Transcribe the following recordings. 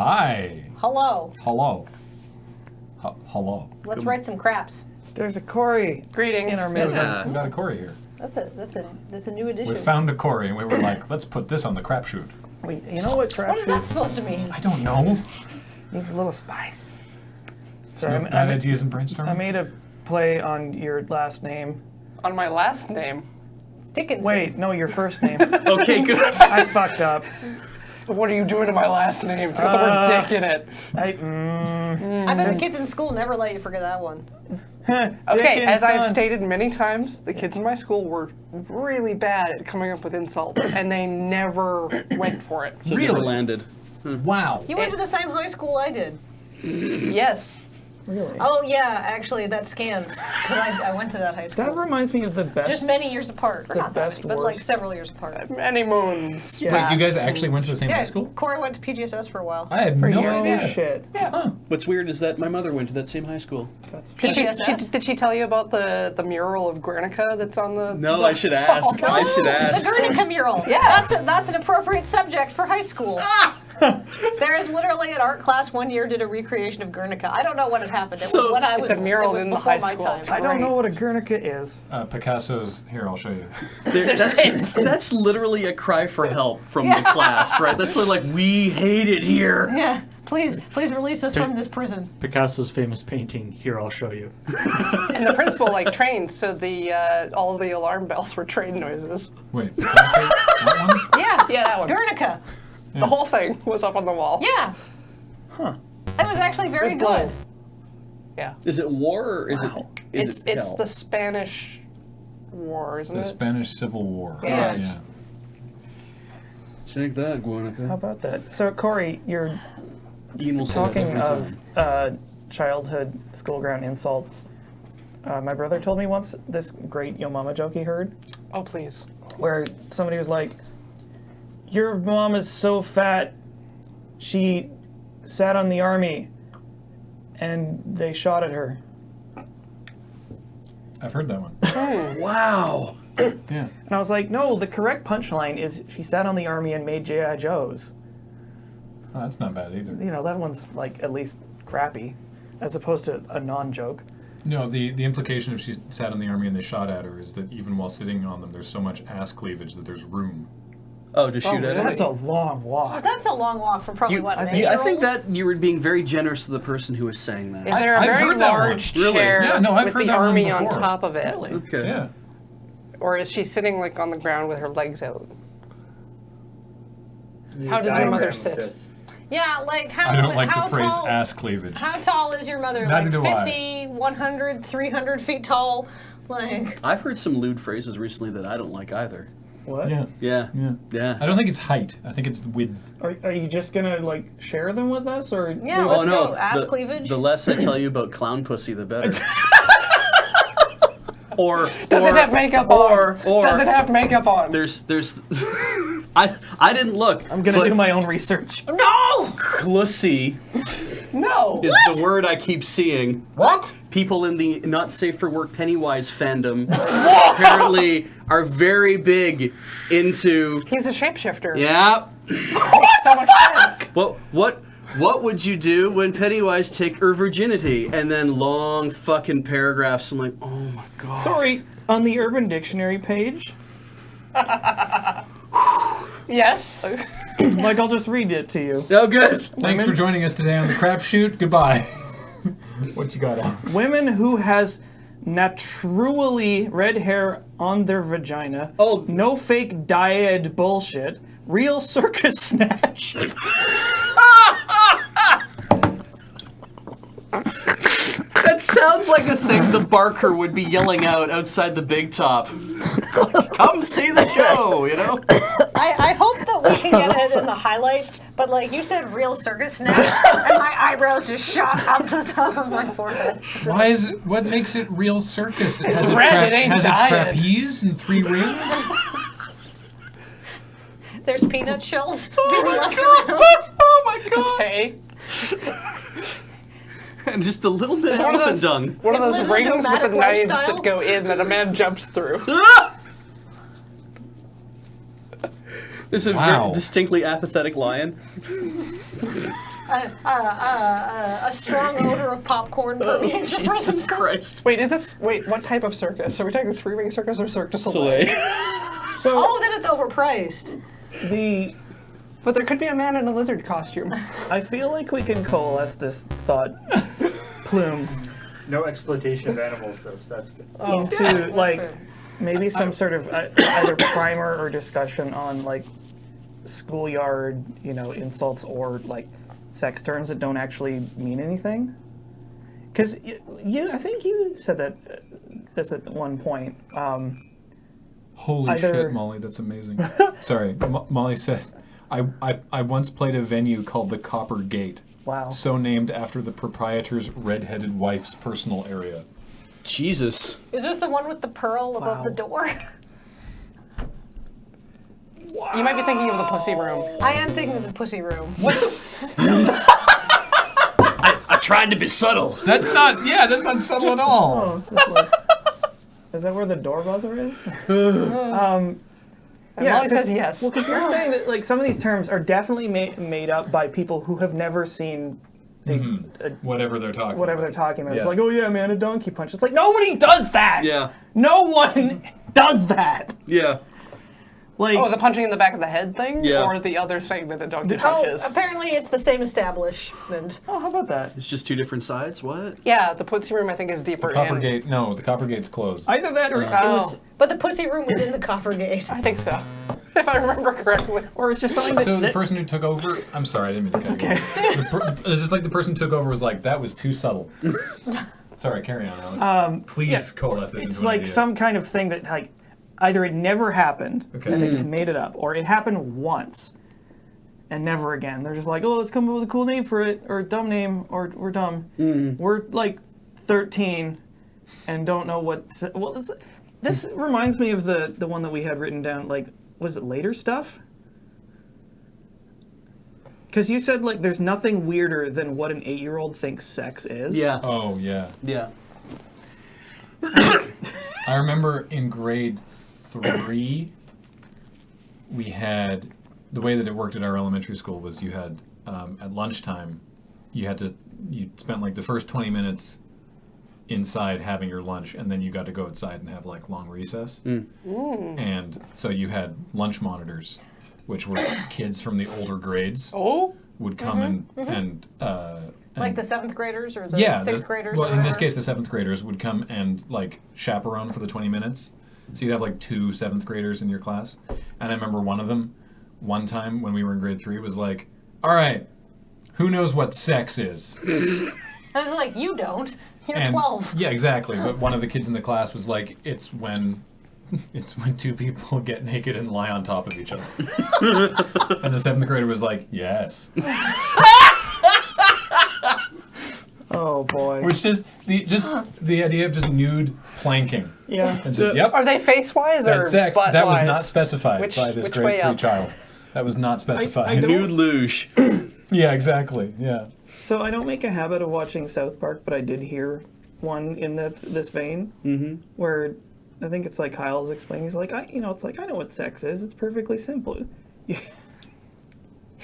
Hi. Hello. Hello. Hello. Let's write some craps. There's a Corey. Greetings. In our midst. We've got a Corey here. That's a new addition. We found a Corey, and we were like, let's put this on the Crapshoot. Wait, you know what What is that Crapshoot supposed to mean? I don't know. needs? A little spice. So No bad ideas in brainstorming? I made a play on your last name. On my last name. Dickinson. Wait, no, your first name. Okay, good. I fucked up. What are you doing to my last name? It's got the word dick in it. I bet the kids in school never let you forget that one. Okay, as I've Dickinson. stated many times, the kids in my school were really bad at coming up with insults, and they never went for it. So Really? never landed. Wow. You went to the same high school I did. Yes. Really? Oh yeah, actually that scans. Because I went to that high school. That reminds me of the best. Just many years apart. Or the not that best many, but like worst. several years apart. Many moons. Yeah. Wait, you guys passed. actually went to the same high Yeah, school? Corey went to PGSS for a while. I had For no your idea. shit. What's weird is that my mother went to that same high school. That's PGSS? Did she tell you about the mural of Guernica that's on the... No, I should ask. I should The ask. Guernica mural. Yeah. That's an appropriate subject for high school. There is literally an art class one year did a recreation of Guernica. I don't know when it happened. It was So- when I It's was a mural it was in the before high my school. time. I don't know what a Guernica is. Picasso's, here, I'll show you. That's literally a cry for help from the class, right? That's like, we hate it here. Yeah. Please release us from this prison. Picasso's famous painting, Here I'll Show You. And the principal trained, so the all of the alarm bells were train noises. Wait, Picasso? That one? Yeah. Yeah, that one. Guernica. The whole thing was up on the wall. Yeah. Huh. It was actually very It was good. blue. Yeah. Is it war or is It's it hell? the Spanish War, isn't The it? Spanish Civil War. Yeah. Right, yeah. Check that, How Guernica. about that? So, Corey, you're Ian will say that talking every of time. childhood school ground insults. My brother told me once this great Yo Mama joke he heard, Oh, please. where somebody was like, "Your mom is so fat, she sat on the army, and they shot at her." I've heard that one. Wow. Yeah. And I was like, no, the correct punchline is she sat on the army and made G.I. Joes. Oh, that's not bad either. You know, that one's like at least crappy, as opposed to a non-joke. No, the implication if she sat in the army and they shot at her is that even while sitting on them, there's so much ass cleavage that there's room. Oh, to shoot at it? That's a long walk. That's a long walk for probably what an I 8-year-old? think that you were being very generous to the person who was saying that. Is there a I've very heard that one. large Really? chair Yeah, no, I've with heard the that one army on before. top of it? Okay. Yeah. Or is she sitting like on the ground with her legs out? How does your mother sit? Yeah, like how I don't like how the phrase tall, ass cleavage. How tall is your mother? Neither like do 50, 100, 300 feet tall? Like I've heard some lewd phrases recently that I don't like either. What? Yeah. Yeah. Yeah. Yeah. I don't think it's height. I think it's width. Are you just gonna like share them with us, or Yeah, Oh let's no! go. Ass the, cleavage. the less I tell you about clown pussy, the better. or Does it have makeup on? Or Does it have makeup on? There's I didn't look. I'm gonna do my own research. No! Clussy No. is the word I keep seeing. What? People in the not safe for work Pennywise fandom apparently are very big into. He's a shapeshifter. Yeah. So much sense. What would you do when Pennywise take her virginity? And then long fucking paragraphs. I'm like, oh my god. Sorry, on the Urban Dictionary page, Yes. like I'll just read it to you. Oh, good. Thanks for joining us today on the Crapshoot. Goodbye. What you got, Alex? Women who has naturally red hair on their vagina. Oh. No fake dyed bullshit. Real circus snatch. That sounds like a thing the Barker would be yelling out outside the Big Top. Come see the show, you know? I hope that we can get it in the highlights, but like you said, real circus snatch, and my eyebrows just shot up to the top of my forehead. Why is it? What makes it real circus? It has red, it ain't has dyed. a trapeze and 3 rings. There's peanut shells being left around. Oh my god. Hey. And just a little bit of One of elephant those- dung. One of It those lives a rings with the nomadic knives lifestyle. that go in that a man jumps through. There's a Wow. very distinctly apathetic lion. a strong odor of popcorn permeates the Jesus premises. Christ. Wait, what type of circus? Are we talking three-ring circus or Cirque du Soleil? So Oh, then it's overpriced. But there could be a man in a lizard costume. I feel like we can coalesce this thought plume No exploitation of animals, though, so that's good. into like maybe some sort of either primer or discussion on like schoolyard, insults or like sex terms that don't actually mean anything. Because I think you said that this at one point. Holy Either- shit, Molly, that's amazing. Sorry, Molly said, I once played a venue called the Copper Gate, Wow. so named after the proprietor's red-headed wife's personal area. Jesus. Is this the one with the pearl above the door? You might be thinking of the pussy room. I am thinking of the pussy room. I tried to be subtle. That's not subtle at all. Oh, is that where the door buzzer is? And Molly says yes. Well, because you're saying that like some of these terms are definitely made up by people who have never seen Whatever they're talking whatever they're about. talking about. It's Yeah. like, oh yeah, man, a donkey punch. It's like nobody does that. Yeah. No one does that. Yeah. Like, Oh, the punching in the back of the head thing? Yeah. Or the other thing that a donkey Oh, punches? apparently it's the same establishment. oh, how about that? It's just two different sides? What? Yeah, the pussy room I think is deeper Copper in. Gate, no, the Copper Gate's closed. Either that, or it Oh. was, But the pussy room was in the coffer gate. I think so. If I remember correctly. or it's just something that. So the that- person who took over, I'm sorry, I didn't mean to cut you off. It's just like the person who took over was like, that was too subtle. Sorry, carry on, Alex. Please yeah, coalesce this it's into an like idea. some kind of thing that like either it never happened Okay. and they just made it up, or it happened once and never again. They're just like, oh, let's come up with a cool name for it, or a dumb name, or we're dumb. We're like 13 and don't know what. This reminds me of the one that we had written down. Like, was it later stuff? Because you said like there's nothing weirder than what an 8-year-old thinks sex is. Yeah. Oh, yeah. Yeah. I remember in grade 3, we had, the way that it worked at our elementary school was you had, at lunchtime, you spent like the first 20 minutes inside having your lunch, and then you got to go outside and have like long recess. And so you had lunch monitors, which were kids from the older grades Oh? would come and Like the 7th graders or the yeah, 6th graders? Well, or in this whatever? case, the 7th graders would come and like chaperone for the 20 minutes. So you'd have like 2 7th graders in your class. And I remember one of them, one time when we were in grade 3, was like, "All right, who knows what sex is?" I was like, you don't. You're And 12. yeah, exactly. But one of the kids in the class was like, "It's when 2 people get naked and lie on top of each other." And the 7th grader was like, "Yes." Oh boy. Which just the idea of just nude planking. Yeah. And just, yep. Are they face-wise or That's sex. butt-wise? That was not specified Which- by this which grade way 3 up? child. That was not specified. I don't- Nude luge. Yeah, exactly. Yeah. So I don't make a habit of watching South Park, but I did hear one in this vein where I think it's like Kyle's explaining. He's like, it's like I know what sex is. It's perfectly simple.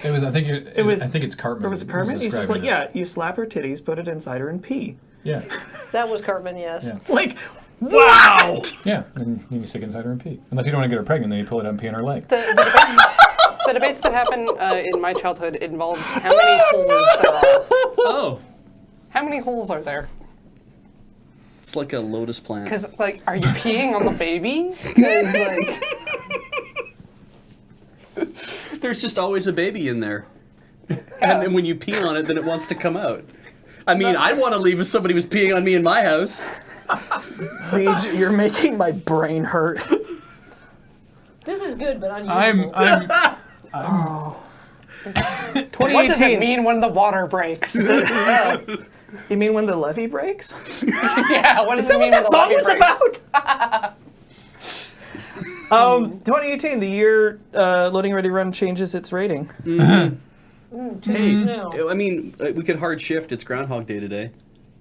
It was. I think was- I think it's Cartman. There was Carmen. He's just like, describing yeah, you slap her titties, put it inside her, and pee. this. That was Cartman, yes. Yeah. Like, wow. Yeah. And you stick it inside her and pee. Unless you don't want to get her pregnant, then you pull it out and pee in her leg. The debates that happened in my childhood involved how many holes there are. Oh. How many holes are there? It's like a lotus plant. Because, like, are you peeing on the baby? Because, like... There's just always a baby in there. And then when you pee on it, then it wants to come out. I mean, I'd want to leave if somebody was peeing on me in my house. Paige, you're making my brain hurt. This is good, but unusable. Oh. What 2018. does it mean when the water breaks? You mean when the levee breaks? Yeah, what does Is that it mean what that when the song levee was about? 2018, the year Loading Ready Run changes its rating. Hey, No. I mean, we could hard shift. It's Groundhog Day today.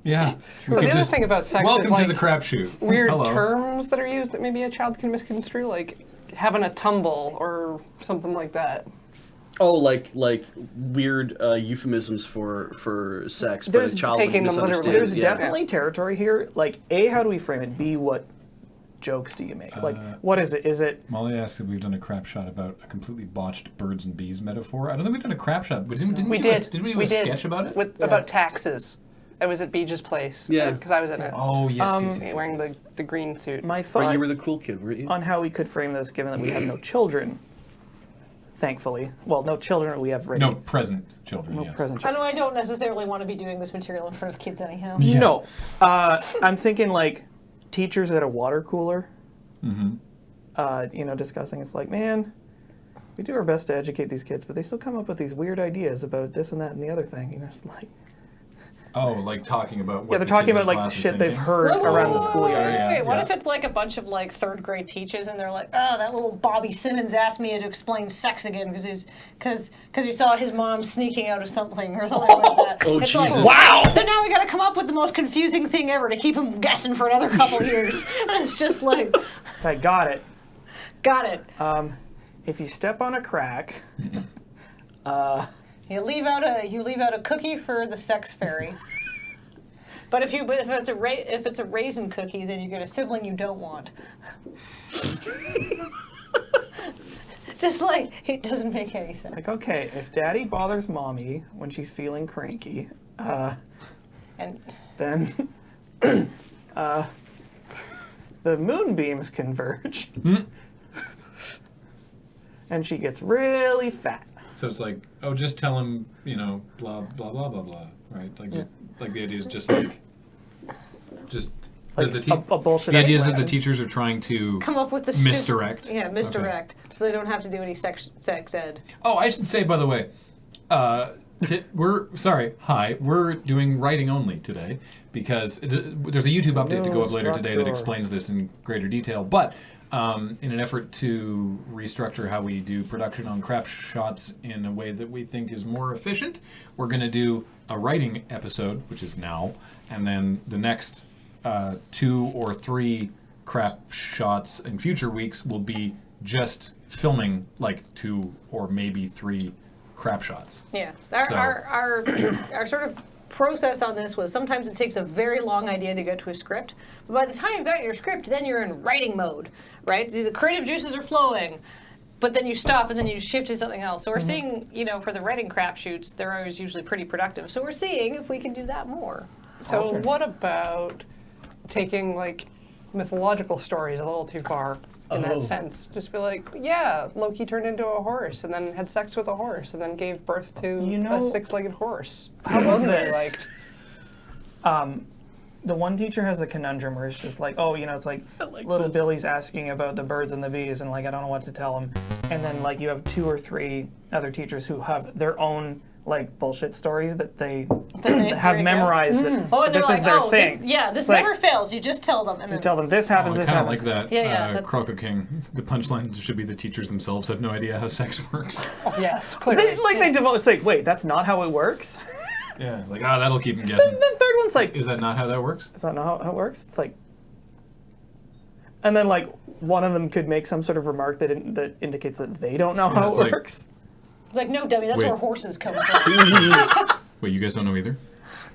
Yeah. So the other thing about sex is, Welcome like, to the Crapshoot. weird Hello. terms that are used that maybe a child can misconstrue, like having a tumble or something like that. Oh, like weird euphemisms for sex, but There's a child would taking them literally. misunderstand. There's yeah. definitely territory here. Like, A, how do we frame it? B, what jokes do you make? Like, what is it? Is it... Molly asked if we've done a crap shot about a completely botched birds and bees metaphor. I don't think we've done a crap shot. But didn't we do a sketch about it? About taxes. It was at Beach's place. Yeah. Because I was in it. Oh, yes. Wearing the green suit. My Or thought you were the cool kid, weren't you? on how we could frame this, given that we have no children, thankfully. Well, no children we have ready. No present children, No yes. present I children. know I don't necessarily want to be doing this material in front of kids anyhow. Yeah. No. I'm thinking, like, teachers at a water cooler. Discussing. It's like, man, we do our best to educate these kids, but they still come up with these weird ideas about this and that and the other thing. It's like... Oh, like talking about what Yeah, they're talking about, like, shit they've heard around the schoolyard. Wait, what yeah. if it's like a bunch of like third grade teachers and they're like, oh, that little Bobby Simmons asked me to explain sex again because he saw his mom sneaking out of something or something like that. Oh, It's Jesus. Like, Wow! So now we got to come up with the most confusing thing ever to keep him guessing for another couple years. And it's just like, So I got it. got it. If you step on a crack, You leave out a cookie for the sex fairy. But if it's a raisin cookie, then you get a sibling you don't want. Just like it doesn't make any sense. like, okay, if daddy bothers mommy when she's feeling cranky, And then the moonbeams converge. And she gets really fat. So it's like, oh, just tell him, blah, blah, blah, blah, blah, right? Like, like the idea is just like, Like a bullshit the idea is that the explanation. teachers are trying to come up with the misdirect. Yeah, misdirect. So they don't have to do any sex ed. Oh, I should say, by the way, we're doing writing only today because there's a YouTube update to go up later today that structure. explains this in greater detail. But in an effort to restructure how we do production on crap shots in a way that we think is more efficient, we're going to do a writing episode, which is now, and then the next 2 or 3 crap shots in future weeks will be just filming like 2 or maybe 3 crap shots. Yeah. So- Our sort of process on this was sometimes it takes a very long idea to get to a script, but by the time you've got your script, then you're in writing mode, right? The creative juices are flowing, but then you stop and then you shift to something else. So we're seeing, for the writing crap shoots, they're always usually pretty productive. So we're seeing if we can do that more. So what about taking like mythological stories a little too far in that sense? Just be like, yeah, Loki turned into a horse and then had sex with a horse and then gave birth to a 6-legged horse. How about Really this? liked. The one teacher has a conundrum where it's just like, oh, it's like little Billy's asking about the birds and the bees, and like I don't know what to tell him. And then like you have 2 or 3 other teachers who have their own like bullshit stories that they have memorized. That this is their thing. This Like- never fails. You just tell them, and You then tell them this happens, I this kind of happens. like that. Yeah, that- Croco King. The punchline should be the teachers themselves have no idea how sex works. Yes, clearly. They develop. It's like, wait, that's not how it works. Yeah, it's like, that'll keep them guessing. The third one's like, Is that not how that works? is that not how it works? It's like, and then like one of them could make some sort of remark that indicates that they don't know how it's it like- works. like, no, dummy, that's Wait. where horses come from. Wait, you guys don't know either?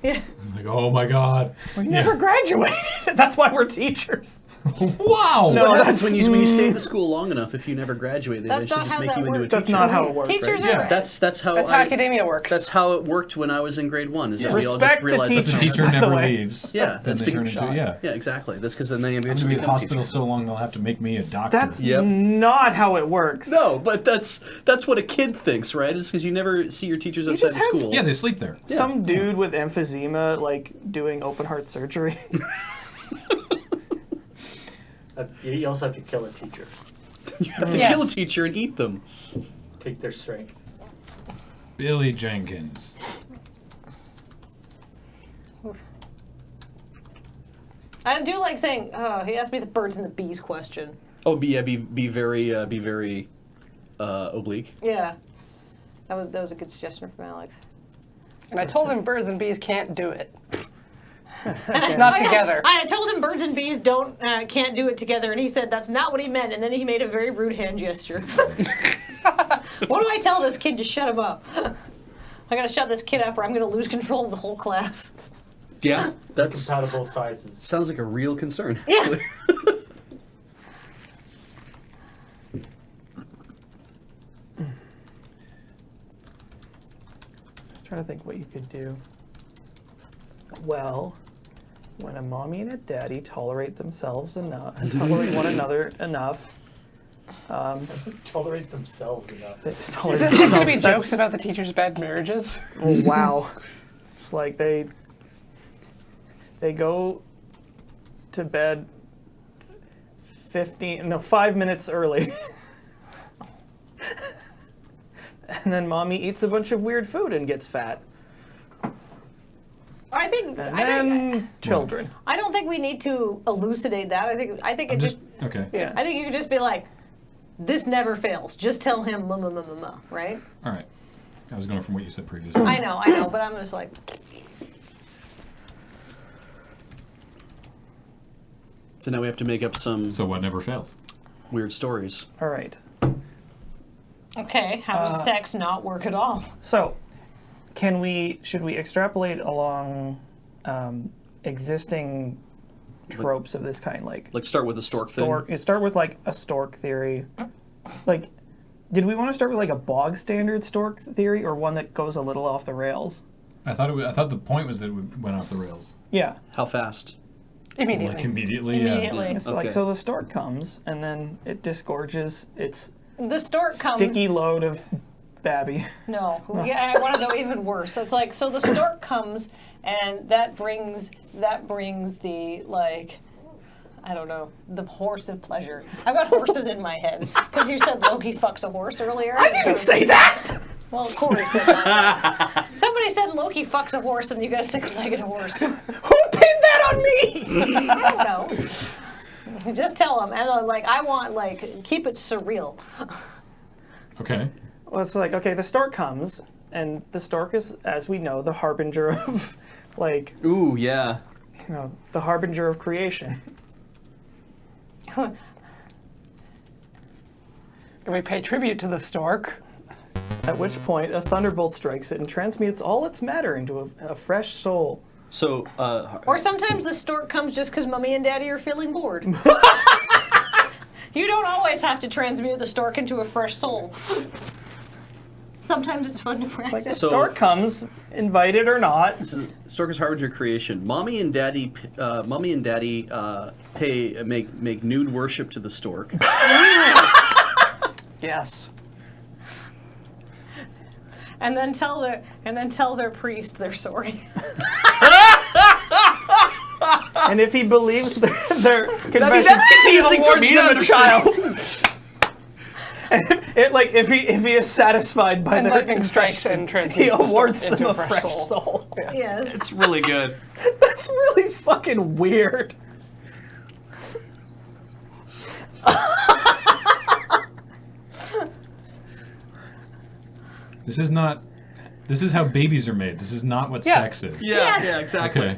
Yeah. I'm like, oh my god. We never graduated. That's why we're teachers. Wow! No, What happens that's when you stay in the school long enough? If you never graduate, they That's eventually not just how make that you into a works. teacher. That's not how it works. Teachers right? are Yeah. That's how That's how academia works. That's how it worked when I was in grade 1. Is that we all just Respect to realized If the teachers. teacher by the never way. leaves, Yeah, then that's they big turn into, shot. Yeah, exactly. That's because then they I'm going eventually to be in the become hospital teachers. so long they'll have to make me a doctor. That's Yep. not how it works. No, but that's what a kid thinks, right? It's because you never see your teachers outside just of have- school. Yeah, they sleep there. Some dude with emphysema like doing open heart surgery. You also have to kill a teacher. You have to Yes. kill a teacher and eat them. Take their strength. Billy Jenkins. I do like saying, he asked me the birds and the bees question. Oh, be very oblique. Yeah. That was a good suggestion from Alex. And I told him birds and bees can't do it. Not together. I told him birds and bees can't do it together, and he said that's not what he meant, and then he made a very rude hand gesture. What do I tell this kid to shut him up? I gotta shut this kid up or I'm gonna lose control of the whole class. Yeah, that's Compatible sizes. sounds like a real concern. Yeah. Just trying to think what you could do. Well, when a mommy and a daddy tolerate themselves enough, tolerate one another enough, Tolerate themselves enough. they Is tolerate this going to be themselves. That's- jokes about the teachers' bad marriages? Oh, wow. It's like they go to bed 5 minutes early. And then mommy eats a bunch of weird food and gets fat. I think And I then children. don't think we need to elucidate that. I think it I'm just okay. Yeah. I think you could just be like, this never fails. Just tell him right? All right. I was going from what you said previously. I know, but I'm just like, So now we have to make up some So what never fails? weird stories. All right. okay, how does sex not work at all? So, should we extrapolate along existing tropes of this kind, like Like, start with the stork thing. Start with like a stork theory. Like, did we want to start with like a bog standard stork theory, or one that goes a little off the rails? I thought the point was that it went off the rails. Yeah. How fast? Immediately. Like immediately. Immediately. It's like, Okay. so the stork comes, and then it disgorges its The stork comes. sticky load of babby. No, yeah, I want to go even worse. So it's like, so the stork comes, and that brings the like, I don't know, the horse of pleasure. I've got horses in my head because you said Loki fucks a horse earlier. I didn't say that! Well, Corey said that. Somebody said Loki fucks a horse, and you got a six-legged horse. Who pinned that on me? I don't know. Just tell them, and like, I want like, keep it surreal. Okay. Well, it's like, okay, the stork comes, and the stork is, as we know, the harbinger of, like, Ooh, yeah. the harbinger of creation. And we pay tribute to the stork. At which point, a thunderbolt strikes it and transmutes all its matter into a fresh soul. So, Or sometimes the stork comes just because mommy and daddy are feeling bored. You don't always have to transmute the stork into a fresh soul. Sometimes it's fun to Like, the practice. So- stork comes, invited or not. this is stork is harbinger creation. Mommy and daddy make nude worship to the stork. Yes. And then tell their priest they're sorry. And if he believes their confession, that's confusing for awards me to them a understand. child. And if he is satisfied by And their lightning strikes confession, and transmutes he the stork awards into them a a fresh fresh soul. soul. Yes. It's really good. That's really fucking weird. This is how babies are made. This is not what Yeah. sex is. Yeah, Yes. yeah, exactly. Okay.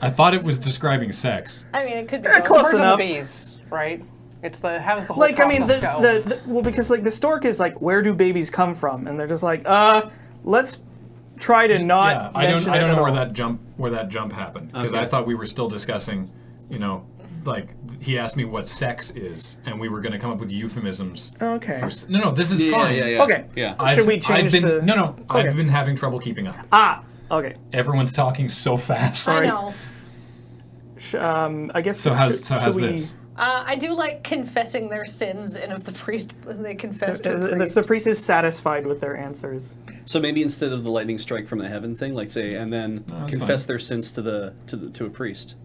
I thought it was describing sex. I mean, it could be Close Birds enough. and the bees, right? It's the how's the whole Like, I mean, process go? well, because like the stork is like, where do babies come from? And they're just like, let's try to not. Yeah, I mention don't it know at where all. that jump happened because Okay. I thought we were still discussing, like he asked me what sex is, and we were going to come up with euphemisms. Okay. No, this is Yeah, fine. yeah. Okay. Yeah. Should we change I've been, the- No, Okay. I've been having trouble keeping up. Okay. Everyone's talking so fast. I Sorry. know. I guess. So how's should we- this? I do like confessing their sins, and if the priest they confess to a If priest. the priest is satisfied with their answers. So maybe instead of the lightning strike from the heaven thing, like say, and then that's confess fine. their sins to a priest.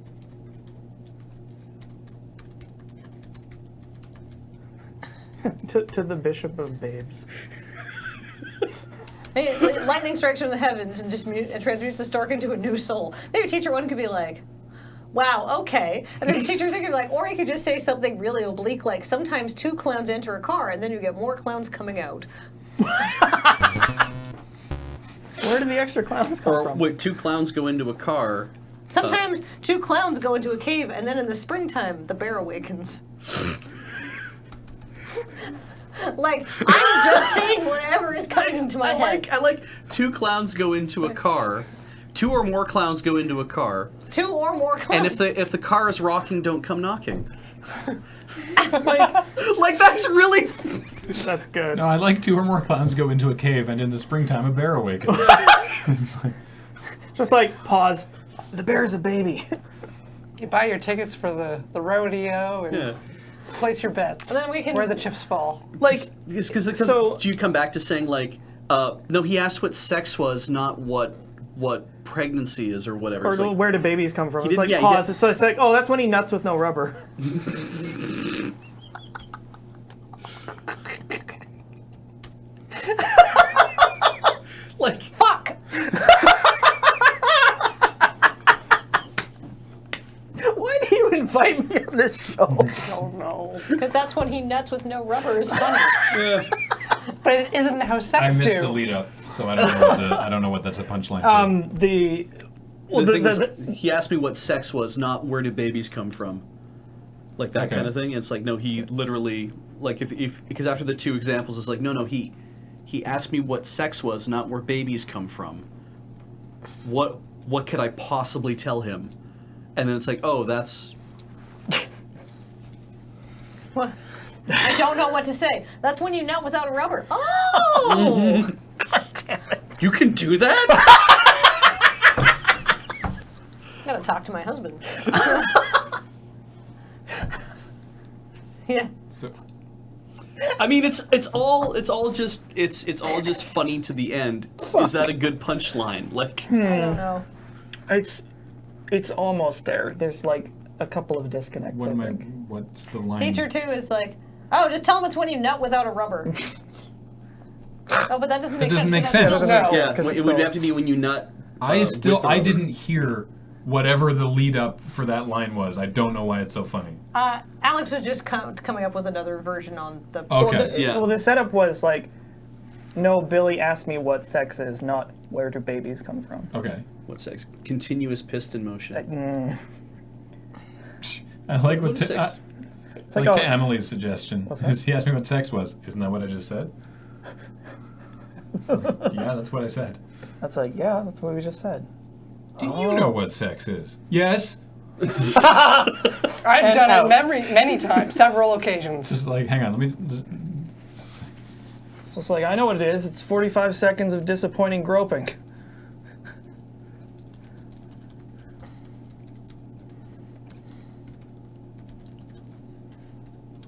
To the bishop of babes. Hey, lightning strikes from the heavens and just transmutes the stork into a new soul. Maybe teacher one could be like, wow, okay. And then teacher three could be like, or you could just say something really oblique like, sometimes two clowns enter a car and then you get more clowns coming out. Where do the extra clowns come Or from? wait, two clowns go into a car. Sometimes two clowns go into a cave and then in the springtime the bear awakens. Like, I'm just saying whatever is coming into my head. I like two clowns go into a car. Two or more clowns go into a car. Two or more clowns. And if the car is rocking, don't come knocking. like that's really. That's good. No, I like two or more clowns go into a cave, and in the springtime, a bear awakens. Just like, pause. The bear's a baby. You buy your tickets for the rodeo and place your bets. And then we can- where the chips fall. Like, Because so- do you come back to saying like, no, he asked what sex was, not what pregnancy is or whatever. or It's like, where do babies come from? It's didn't- like, yeah, he pause. did- It's like, oh, that's when he nuts with no rubber. like Fuck! Why do you invite me on this show? Oh no. Because that's when he nuts with no rubber is funny. But it isn't how I sex missed do. the lead up, so I don't know what that's a punchline. to. The well, the thing was, he asked me what sex was, not where do babies come from. Like that Okay. kind of thing. It's like no, he literally like if because after the two examples, it's like no, he asked me what sex was, not where babies come from. What could I possibly tell him? And then it's like, oh, that's What? I don't know what to say. That's when you nut without a rubber. Oh! you can do that. I gotta talk to my husband. Yeah. So, I mean, it's all just funny to the end. Is that a good punchline? Like, I don't know. it's almost there. There's like a couple of disconnects. what I am I? think. What's the line? Teacher 2 is like, oh, just tell him it's when you nut without a rubber. Oh, but that doesn't make doesn't sense. make but sense. that's No. also- yeah, 'cause it it's would still- have to be when you nut. I with the I rubber. didn't hear whatever the lead up for that line was. I don't know why it's so funny. Alex was just coming up with another version on the. Okay. Yeah. Well, the setup was like, no, Billy asked me what sex is, not where do babies come from. Okay. What sex? Continuous piston motion. I like what. What is sex? It's I like, like oh, to Emily's suggestion. What's that? He asked me what sex was. Isn't that what I just said? It's like, yeah, that's what I said. that's like, yeah, that's what we just said. Do you know what sex is? Yes. I've done out. it many times, several occasions. Just like, hang on, let me just. So it's like, I know what it is. It's 45 seconds of disappointing groping.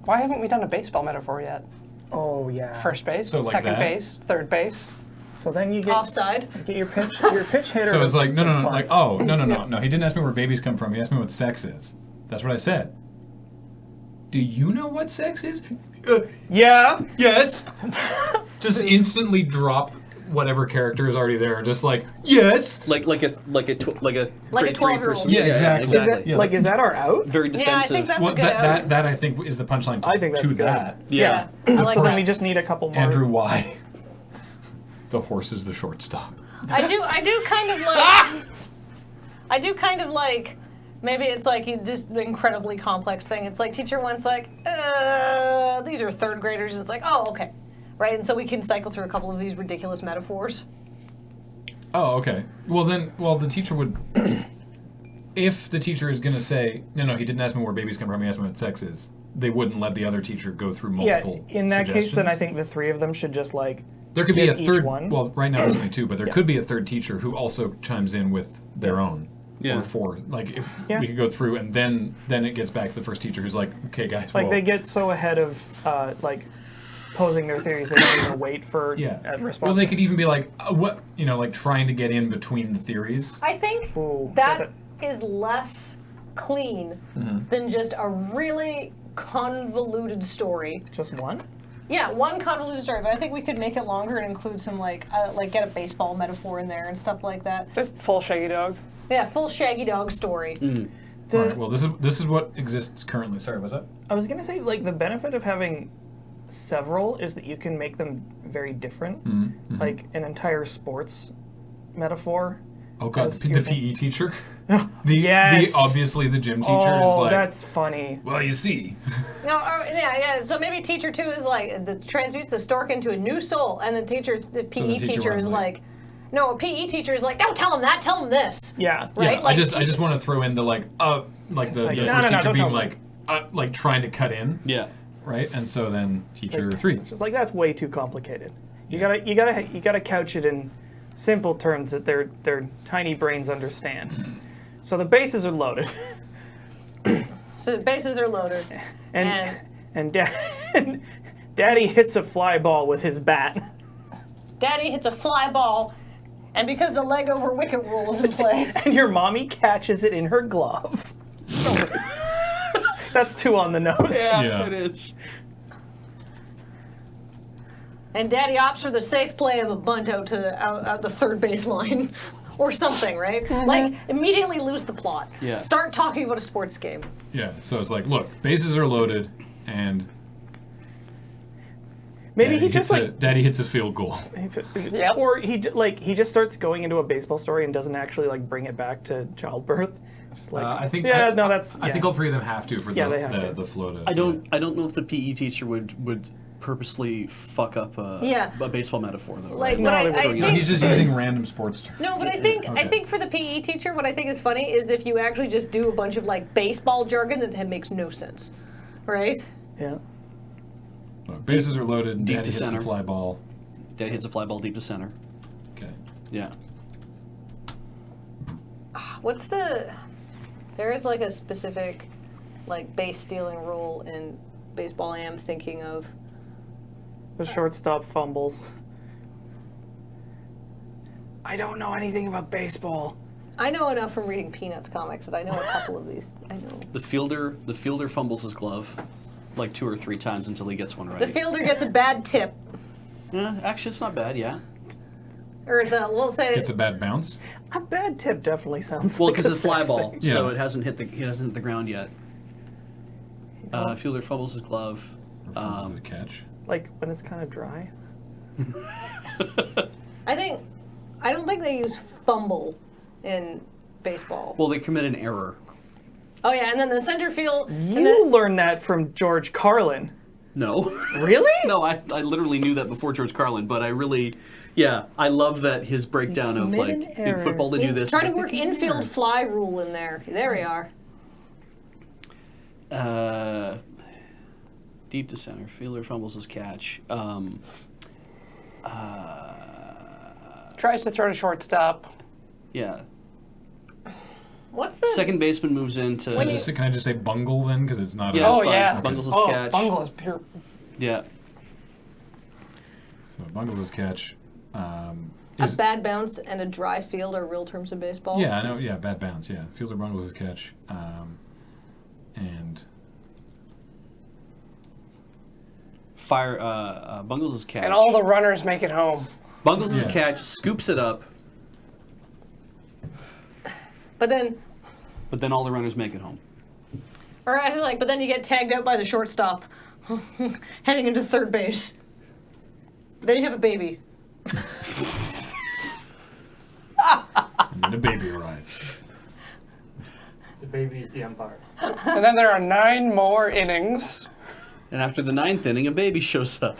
Why haven't we done a baseball metaphor yet? Oh yeah. First base, So like second that? base, third base. So then you get Offside. your pitch hitter. So it's to- like, no, to like, punt. oh, no. He didn't ask me where babies come from. He asked me what sex is. That's what I said. Do you know what sex is? Yeah. Yes. Just instantly drop whatever character is already there. Just like, yes. Like a grade 3 12-year-old. person. Yeah, exactly. Is that exactly. Yeah. like is that our out? Very Yeah, I defensive. think that's Well, a good that I think is the punchline to, I think that's to good. that. yeah. I like So then that. we just need a couple more. Andrew, why? The horse is the shortstop. I do kind of like, maybe it's like this incredibly complex thing. It's like teacher one's like, these are third graders. And it's like, oh, okay. Right? And so we can cycle through a couple of these ridiculous metaphors. Oh, okay. Well, the teacher would. If the teacher is going to say, no, he didn't ask me where babies come from, he asked me what sex is, they wouldn't let the other teacher go through Yeah, multiple in that case, then I suggestions. think the three of them should just like. There could be a give each third. one. Well, right now there's only two, but there could be a third teacher who also chimes in with their own. Yeah. Or four. Like if Yeah. we could go through, and then it gets back to the first teacher who's like, okay, guys, Like well, they get so ahead of like posing their theories, they don't even wait for yeah. a response. Well, they could even be like, what, like trying to get in between the theories. I think Ooh, that is less clean than just a really convoluted story. Just one. Yeah, one convoluted story, but I think we could make it longer and include some like get a baseball metaphor in there and stuff like that. Just full Shaggy Dog. Yeah, full Shaggy Dog story. All right. Well, this is what exists currently. Sorry, what's that? I was gonna say like the benefit of having several is that you can make them very different. Like an entire sports metaphor Oh god, As the you were PE teacher. Yes. Obviously the gym teacher is Oh, like. that's funny. Well, you see. No, yeah. So maybe teacher 2 is like transmutes the stork into a new soul, and the PE teacher teacher one, is like- like, no, a PE teacher is like, don't tell him that, tell him this. Yeah. Right? Yeah, Like, I just want to throw in the like the like, first no, teacher don't being tell me. like trying to cut in, Yeah. right? And so then teacher Like, 3. It's just like that's way too complicated. You gotta couch it in simple terms that their tiny brains understand. So the bases are loaded, So bases are loaded. and Daddy hits a fly ball with his bat, Daddy hits a fly ball, and because the leg over wicket rule is in play, and your mommy catches it in her glove. That's 2 on the nose. Yeah. It is. and Daddy opts for the safe play of a bunt out the third base line. Or something, right? Like, immediately lose the plot. Yeah. Start talking about a sports game. Yeah, so it's like, look, bases are loaded, and Maybe he just like, Daddy hits a field goal. Yep. or he just starts going into a baseball story and doesn't actually like bring it back to childbirth. Just like, I think. yeah, I, no, that's. I think all 3 of them have to for Yeah, they have to. the flow to. I don't know if the PE teacher would purposely fuck up a baseball metaphor though. Like, right? what No, I they wouldn't. think... No, he's just using random sports terms. No, but I think for the PE teacher, what I think is funny is if you actually just do a bunch of like baseball jargon that makes no sense, right? Yeah. Look, bases are loaded. Deep Daddy to hits center. a fly ball. Daddy hits a fly ball deep to center. Okay. Yeah. What's the? There is like a specific, like base stealing rule in baseball. I am thinking of. The shortstop fumbles. I don't know anything about baseball. I know enough from reading Peanuts comics that I know a couple of these. I know. The fielder fumbles his glove like 2 or 3 times until he gets one right. The fielder gets a bad tip, Yeah, actually, it's not bad. Yeah. or we'll say Gets a bad bounce. A bad tip definitely sounds Well, like because a it's fly sex ball, thing. so Yeah. it hasn't hit the ground yet. Fielder fumbles his glove. Or fumbles his catch. Like when it's kind of dry. I don't think they use fumble in baseball. Well, they commit an error. Oh yeah, and then the center field. and You then- learned that from George Carlin. No. Really? No, I literally knew that before George Carlin, but I love that his breakdown of commit like an in football to do He's this. trying to work infield fly rule in there. There we are. Deep to center. Fielder fumbles his catch. Tries to throw to shortstop. Yeah. What's the Second baseman moves into. When you- Can I just say bungle then? Because it's not. Yeah, a, it's Oh, fine. yeah. Bungles his Oh, catch. bungle is pure. Yeah. So bungles his catch. a Is, bad bounce and a dry field are real terms in baseball? yeah, I know. Yeah, bad bounce. Yeah, fielder bungles his catch. And Bungles his catch. And all the runners make it home. Bungles his Yeah. catch, scoops it up, But then, but then all the runners make it home. or I was like, but then you get tagged out by the shortstop, heading into third base. Then you have a baby. and then a baby arrives. The baby's the umpire. And then there are 9 more innings. And after the 9th inning, a baby shows up.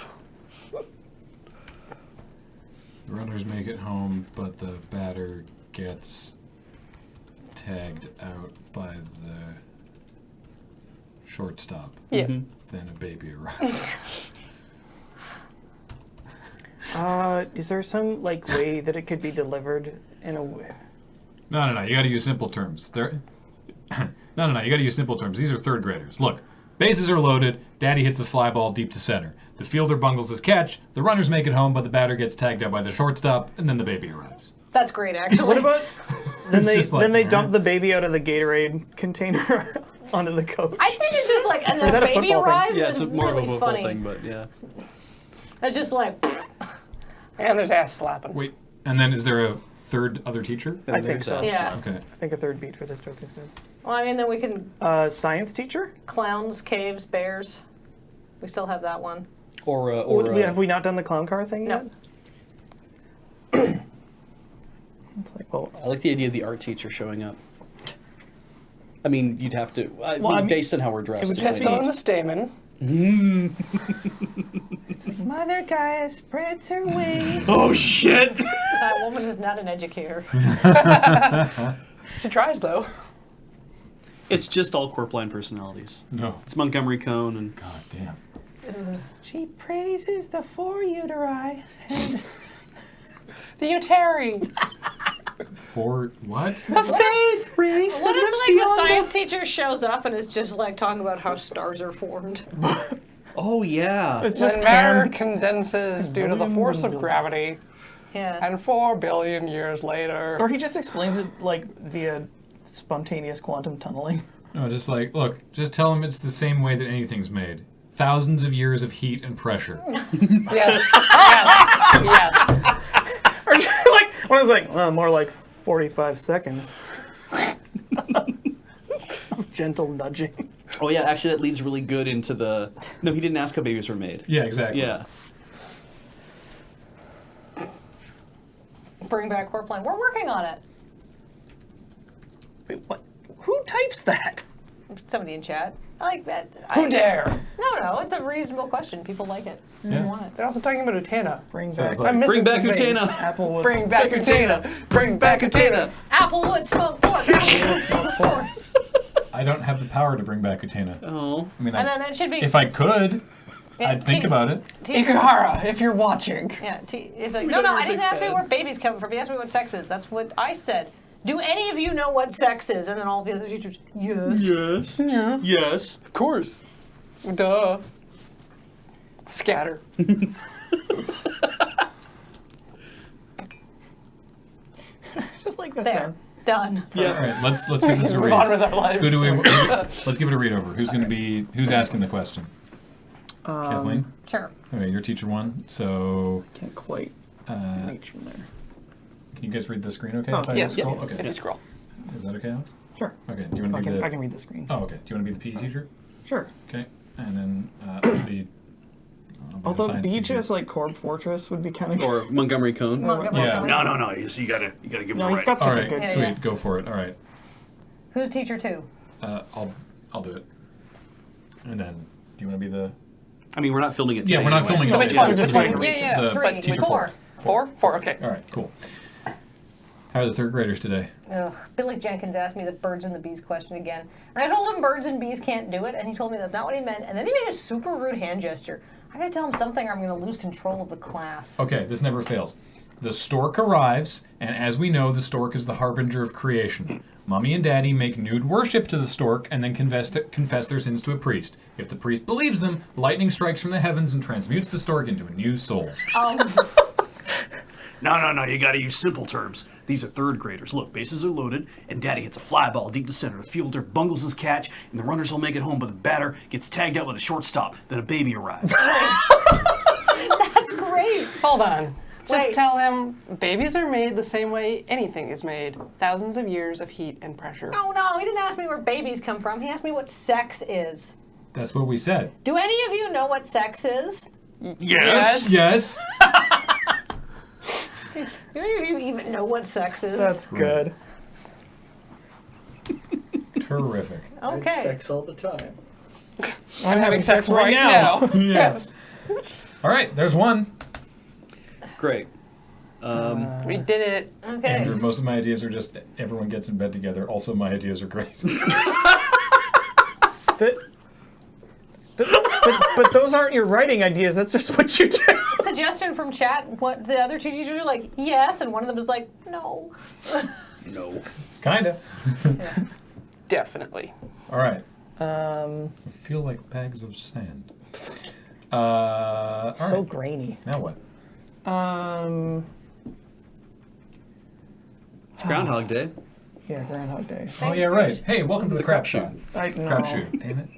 The runners make it home, but the batter gets tagged out by the shortstop. Yeah. Then a baby arrives. Is there some like way that it could be delivered in a way? No. You got to use simple terms. No. You got to use simple terms. These are third graders. Look, bases are loaded. Daddy hits a fly ball deep to center. The fielder bungles his catch. The runners make it home, but the batter gets tagged out by the shortstop, and then the baby arrives. That's great, actually. What about then It's just like, they dump the baby out of the Gatorade container onto the coach? I think it's just like, and Is the that a baby football thing? arrives Yeah, is it's more really of a football funny. thing, but yeah. It's just like, And there's ass slapping. Wait, and then is there a third other teacher? I think so. yeah. Okay. I think a third beat for this joke is good. Well, I mean, then we can Science teacher? clowns, caves, bears. We still have that one. Have we not done the clown car thing No. yet? It's like, well, I like the idea of the art teacher showing up. I mean, you'd have to. I Well, I mean, mean, based on how we're dressed. it would it's just like- Pistol in the stamen. Mother Gaia spreads her wings. Oh shit! That woman is not an educator. She tries, though. It's just all corp line personalities. No. It's Montgomery Cone and God damn. She praises the four uteri and The Uteri. For what? faith race. What if like the science teacher shows up and is just like talking about how stars are formed? Oh yeah. it's just When matter Karen. condenses due to the Billions force and of billions. gravity, Yeah. and 4 billion years later. Or he just explains it like via spontaneous quantum tunneling. No, just like, look, just tell them it's the same way that anything's made. Thousands of years of heat and pressure. Yes. Yes. Yes. Or just like when it's like, well, more like 45 seconds of gentle nudging. Oh yeah. Actually, that leads really good into the. No, he didn't ask how babies were made. Yeah, exactly. Yeah. Bring back corp line. We're working on it. Wait, what? Who types that? Somebody in chat. I like that. Who dare? No, it's a reasonable question. People like it. They Yeah. want it. They're also talking about Utena. Bring So back it's like- I'm missing Bring back some things. Utena. Applewood. Bring back Utena. Bring back Utena. Applewood smoke pork. Applewood smoke pork. I don't have the power to bring back Utena. Oh. I mean, And then it should be. if I could, yeah, I'd think T- about it. Ikuhara, if you're watching. Yeah, it's like, no, know I you're a didn't big ask me fan. where babies come from. He asked me what sex is. That's what I said. Do any of you know what sex is? And then all the other teachers, yes. Yes. Yeah. Yes. Of course. Duh. Scatter. Just like this There, sound. done. All right, let's give this a Move on read. with our lives. Who do we? Let's give it a read over. Who's asking the question? Kathleen. Sure. Okay, you're teacher one. So, Can't quite reach from there. can you guys read the screen? Okay. Oh, if I yes. scroll? If Okay. you scroll. Is that okay, Alex? Sure. Okay. Do you want I to be can, the? I can read the screen. Oh, okay. Do you want to be the PE teacher? Sure. Okay. And then I'll be the Although science beach teacher. as like Corb Fortress would be kind of Or Montgomery Cone. Yeah. No. You gotta give him No, a he's right. got All such a right. good. Yeah, Sweet. yeah. Go for it. All right. Who's teacher two? I'll do it. And then, do you want to be the? I mean, we're not filming it. Yeah, today we're not anyway. filming it. The today, big fun, so just the- waiting. Yeah, the three, teacher four. Four? Okay. All right. Cool. How are the third graders today? Ugh, Billy Jenkins asked me the birds and the bees question again. And I told him birds and bees can't do it, and he told me that's not what he meant. And then he made a super rude hand gesture. I gotta tell him something or I'm gonna lose control of the class. Okay, this never fails. The stork arrives, and as we know, the stork is the harbinger of creation. Mommy and Daddy make nude worship to the stork and then confess their sins to a priest. If the priest believes them, lightning strikes from the heavens and transmutes the stork into a new soul. No, you gotta use simple terms. These are third graders. Look, bases are loaded, and Daddy hits a fly ball deep to center. The fielder bungles his catch, and the runners will make it home, but the batter gets tagged out with a shortstop. Then a baby arrives. That's great. Hold on. Just Wait. tell him babies are made the same way anything is made. Thousands of years of heat and pressure. No, he didn't ask me where babies come from. He asked me what sex is. That's what we said. Do any of you know what sex is? Yes. Yes. Do any of you even know what sex is? That's good. Terrific. okay. Sex all the time. I'm having sex right now. Yes. All right, there's one. Great. We did it. Okay. Andrew, most of my ideas are just everyone gets in bed together. Also, my ideas are great. But those aren't your writing ideas. That's just what you do. Suggestion from chat. What the other two teachers are like, yes, and one of them is like, no. No. Kinda. Definitely. All right. Um, I feel like bags of sand. All so right. grainy. Now what? It's Groundhog Day. Yeah, Groundhog Day. Oh yeah, right. Hey, welcome to the Crapshoot. I know. Crapshoot. Damn it.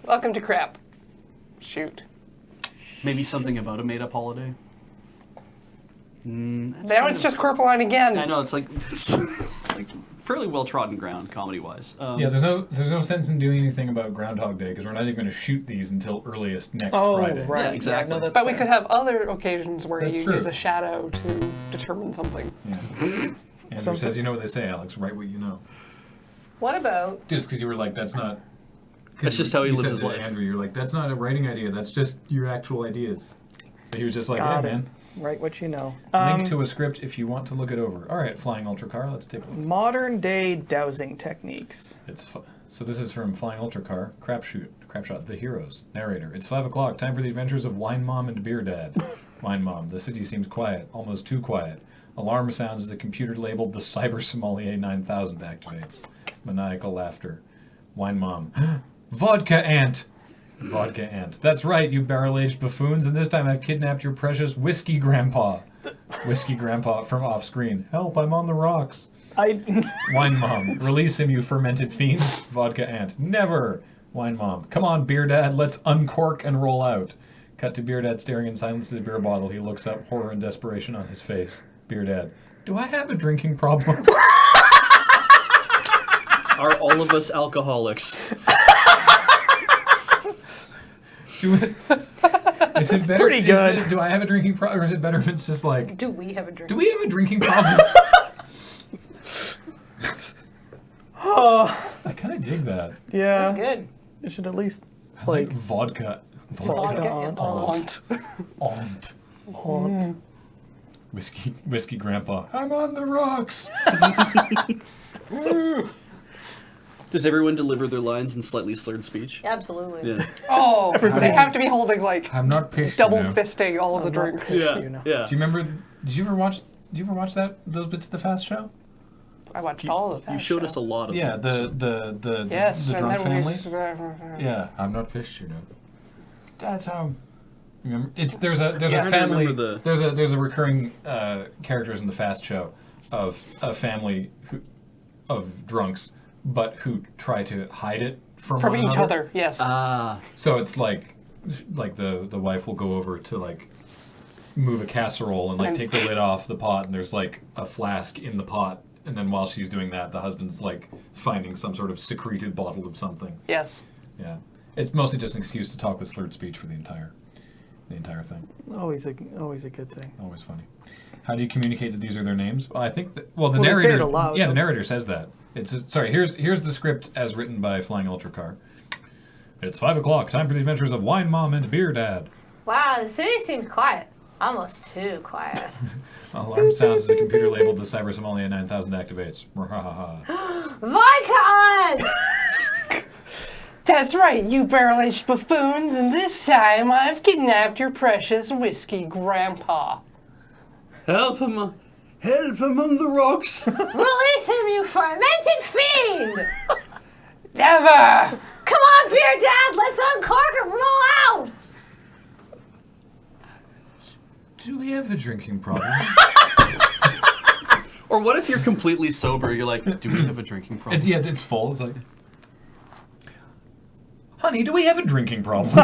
Welcome to Crap. Shoot. Maybe something about a made-up holiday. Now it's just Corpoline again. I know it's like fairly well trodden ground comedy wise. Yeah, there's no sense in doing anything about Groundhog Day because we're not even going to shoot these until earliest next Friday. Right. Yeah, exactly. no, that's But we fair. could have other occasions where That's you true. use a shadow to determine something. Yeah. Andrew says, you know what they say, Alex, write what you know. What about Just because you were like, that's not... 'cause That's just how he you lives said his to life. Andrew, you're like, that's not a writing idea, that's just your actual ideas. So he was just like, Got yeah, it. man, Write what you know. link to a script if you want to look it over. All right, Flying Ultra Car, let's take a look. Modern day dowsing techniques. So this is from Flying Ultra Car, Crapshot, The Heroes. Narrator, it's 5 o'clock, time for the adventures of Wine Mom and Beer Dad. Wine Mom, the city seems quiet, almost too quiet. Alarm sounds as a computer labeled the Cyber Sommelier 9000 activates. Maniacal laughter. Wine Mom, Vodka Ant! Vodka Ant. That's right, you barrel-aged buffoons, and this time I've kidnapped your precious Whiskey Grandpa. Whiskey Grandpa from off-screen. Help, I'm on the rocks. Wine Mom, release him, you fermented fiend. Vodka Ant, never. Wine Mom, come on, Beer Dad, let's uncork and roll out. Cut to Beer Dad staring in silence at the beer bottle. He looks up, horror and desperation on his face. Beer Dad, do I have a drinking problem? Are all of us alcoholics? Is it better? pretty good. Do I have a drinking problem, or is it better if it's just like, do we have a drink? do we have a drinking problem? I kind of dig that. Yeah. That's good. You should at least I like vodka. Vodka Aunt. aunt. Aunt. Aunt. Whiskey Grandpa. I'm on the rocks. Does everyone deliver their lines in slightly slurred speech? Absolutely. Yeah. Oh, they have to be holding like I'm not pissed. double you know. fisting all of the drinks. Yeah. You know. Yeah. Do you remember? Did you ever watch those bits of the Fast Show? I watched all of that. You showed us a lot of Yeah, them. the Yes, the and drunk then we family. Yeah, I'm not pissed, you know. That's how. Remember, there's a Yeah, I family. remember There's a recurring characters in the Fast Show of a family of drunks, but who try to hide it from from one each another. other. Yes. So it's like the wife will go over to like move a casserole and like And- take the lid off the pot, and there's like a flask in the pot. And then while she's doing that, the husband's like finding some sort of secreted bottle of something. yes. Yeah, it's mostly just an excuse to talk with slurred speech for the entire thing. Always a good thing. Always funny. How do you communicate that these are their names? Well, I think that, the Well, they say narrator. it aloud, Yeah, the don't narrator says that. Sorry. Here's the script as written by Flying Ultra Car. It's 5 o'clock. Time for the adventures of Wine Mom and Beer Dad. Wow, the city seems quiet. Almost too quiet. Alarm sounds as the computer labeled the Cyber Sommelier 9000 activates. Vodka! That's right, you barrel-aged buffoons, and this time I've kidnapped your precious Whiskey Grandpa. Help him on the rocks. Release him, you fermented fiend! Never! Come on, Beer Dad, let's uncork and roll out! Do we have a drinking problem? Or what if you're completely sober? You're like, do we have a drinking problem? It's full. It's like, honey, do we have a drinking problem?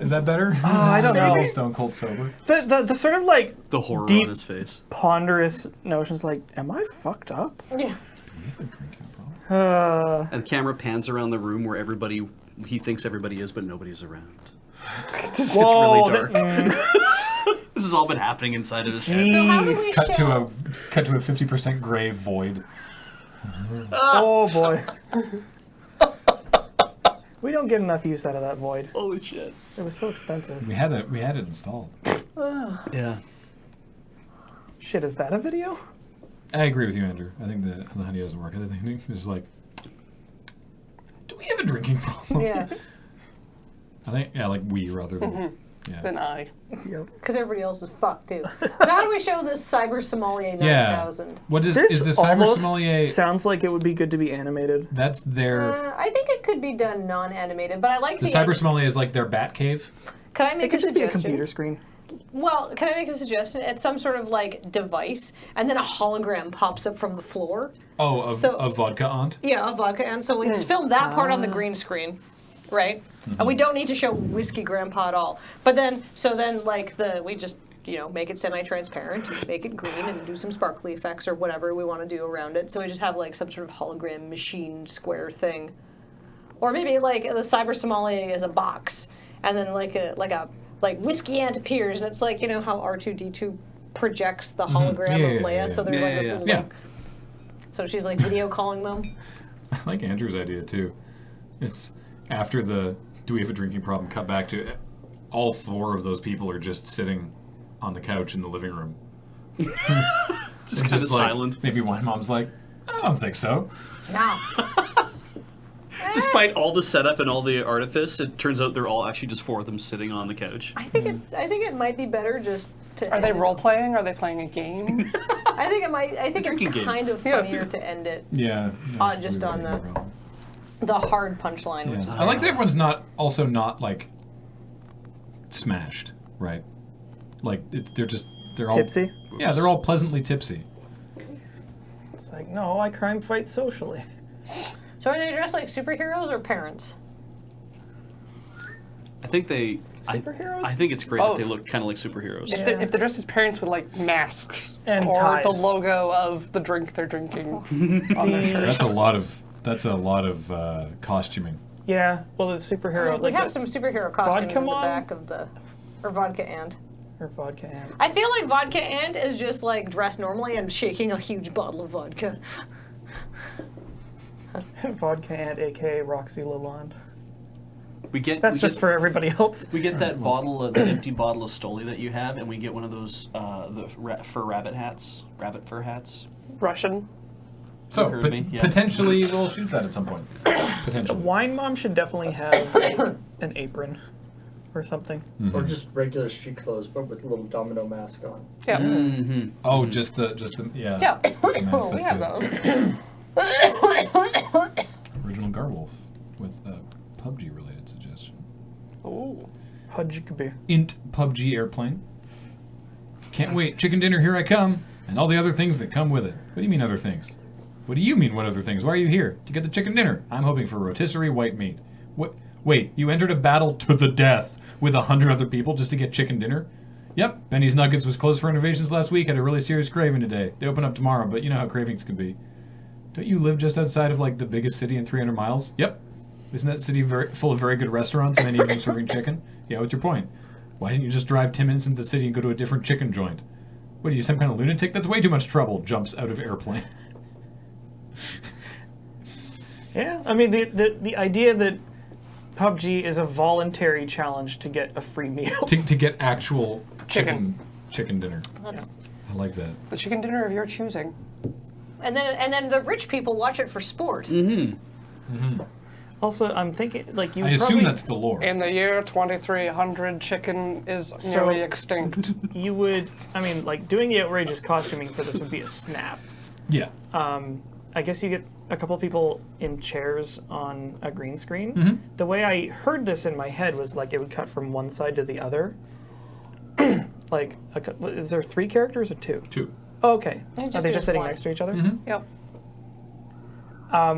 Is that better? I don't know. Maybe Stone Cold sober. The sort of like The horror deep- on his face. ponderous notions like, am I fucked up? Yeah. Do we have a drinking problem? And the camera pans around the room where he thinks everybody is, but nobody's around. It just gets Whoa, really dark. This has all been happening inside of his head. So how do we Cut to show... a 50% gray void. Oh boy. We don't get enough use out of that void. Holy shit. It was so expensive. We had it installed. Yeah. Shit, is that a video? I agree with you, Andrew. I think the honey doesn't work. I think it's like, do we have a drinking problem? Yeah, I think like we rather than Then I. Yep. because everybody else is fucked too. So how do we show this Cyber Sommelier 9000? What is This the Cyber almost Sommelier? sounds like it would be good to be animated. That's their I think it could be done non-animated, but I like the the Cyber Sommelier is like their bat cave. Can I It make a could just be a suggestion? computer screen. Well, can I make a suggestion? It's some sort of like device, and then a hologram pops up from the floor. Oh, of So- vodka aunt. Yeah, a vodka, and so let's film that part on the green screen, right? And we don't need to show Whiskey Grandpa at all. But then, so then, like we just make it semi-transparent, make it green, and do some sparkly effects or whatever we want to do around it. So we just have like some sort of hologram machine square thing, or maybe like the cyber sommelier is a box, and then like whiskey ant appears, and it's like how R2D2 projects the hologram of Leia. So there's like this little like, so she's like video calling them. I like Andrew's idea too. It's after the do we have a drinking problem cut back to all 4 of those people are just sitting on the couch in the living room. Just kind of silent. Maybe one mom's like, I don't think so. No. Despite all the setup and all the artifice, it turns out they're all actually just 4 of them sitting on the couch. I think it might be better just to. Are they role playing? Are they playing a game? I think it might. I think it's drinking kind game. of funnier to end it. Yeah. Just on the hard punchline. Which is I like that everyone's not like smashed, right? Like they're all Tipsy? Yeah, they're all pleasantly tipsy. It's like, no, I crime fight socially. So are they dressed like superheroes or parents? I think they. Superheroes? I think it's great Both. if they look kind of like superheroes. If they're dressed as parents with like masks And or ties. the logo of the drink they're drinking on their shirt. That's a lot of costuming. Yeah, well, the superhero. We like have the- some superhero costumes Vodka in the Mom? back of the, or Vodka and. Or vodka and. I feel like Vodka and is just like dressed normally and shaking a huge bottle of vodka. Vodka and, aka Roxy Lalonde. That's We just get, for everybody else. We get that bottle of the empty bottle of Stoli that you have, and we get one of those rabbit fur hats. Russian. So heard me, yeah. potentially we'll shoot that at some point. Potentially. Wine Mom should definitely have an apron or something. Or just regular street clothes, but with a little domino mask on. Yeah. Mm-hmm. Oh, just the yeah. Yeah. Just the mask, We that's have good. those. Original Garwolf with a PUBG related suggestion. Ooh. Pudgby. Int PUBG airplane. Can't wait. Chicken dinner, here I come. And all the other things that come with it. What do you mean other things? What do you mean what other things? Why are you here? To get the chicken dinner. I'm hoping for rotisserie white meat. What? Wait, you entered a battle to the death with 100 other people just to get chicken dinner? Yep, Benny's Nuggets was closed for renovations last week. Had a really serious craving today. They open up tomorrow, but you know how cravings can be. Don't you live just outside of like the biggest city in 300 miles? Yep. Isn't that city full of very good restaurants, many of them serving chicken? Yeah, what's your point? Why didn't you just drive 10 minutes into the city and go to a different chicken joint? What are you, some kind of lunatic? That's way too much trouble. Jumps out of airplane. Yeah, I mean the idea that PUBG is a voluntary challenge to get a free meal. to get actual Chicken. chicken dinner. That's, I like that. The chicken dinner of your choosing. and then the rich people watch it for sport. Also, I'm thinking like you. I assume that's the lore. In the year 2300, chicken is So- nearly extinct. you would. I mean, like doing the outrageous costuming for this would be a snap. Yeah. I guess you get a couple people in chairs on a green screen. Mm-hmm. The way I heard this in my head was like it would cut from one side to the other. Like, is there 3 characters or 2? 2. Oh, okay. They Are just they do just sitting one. next to each other? Yep.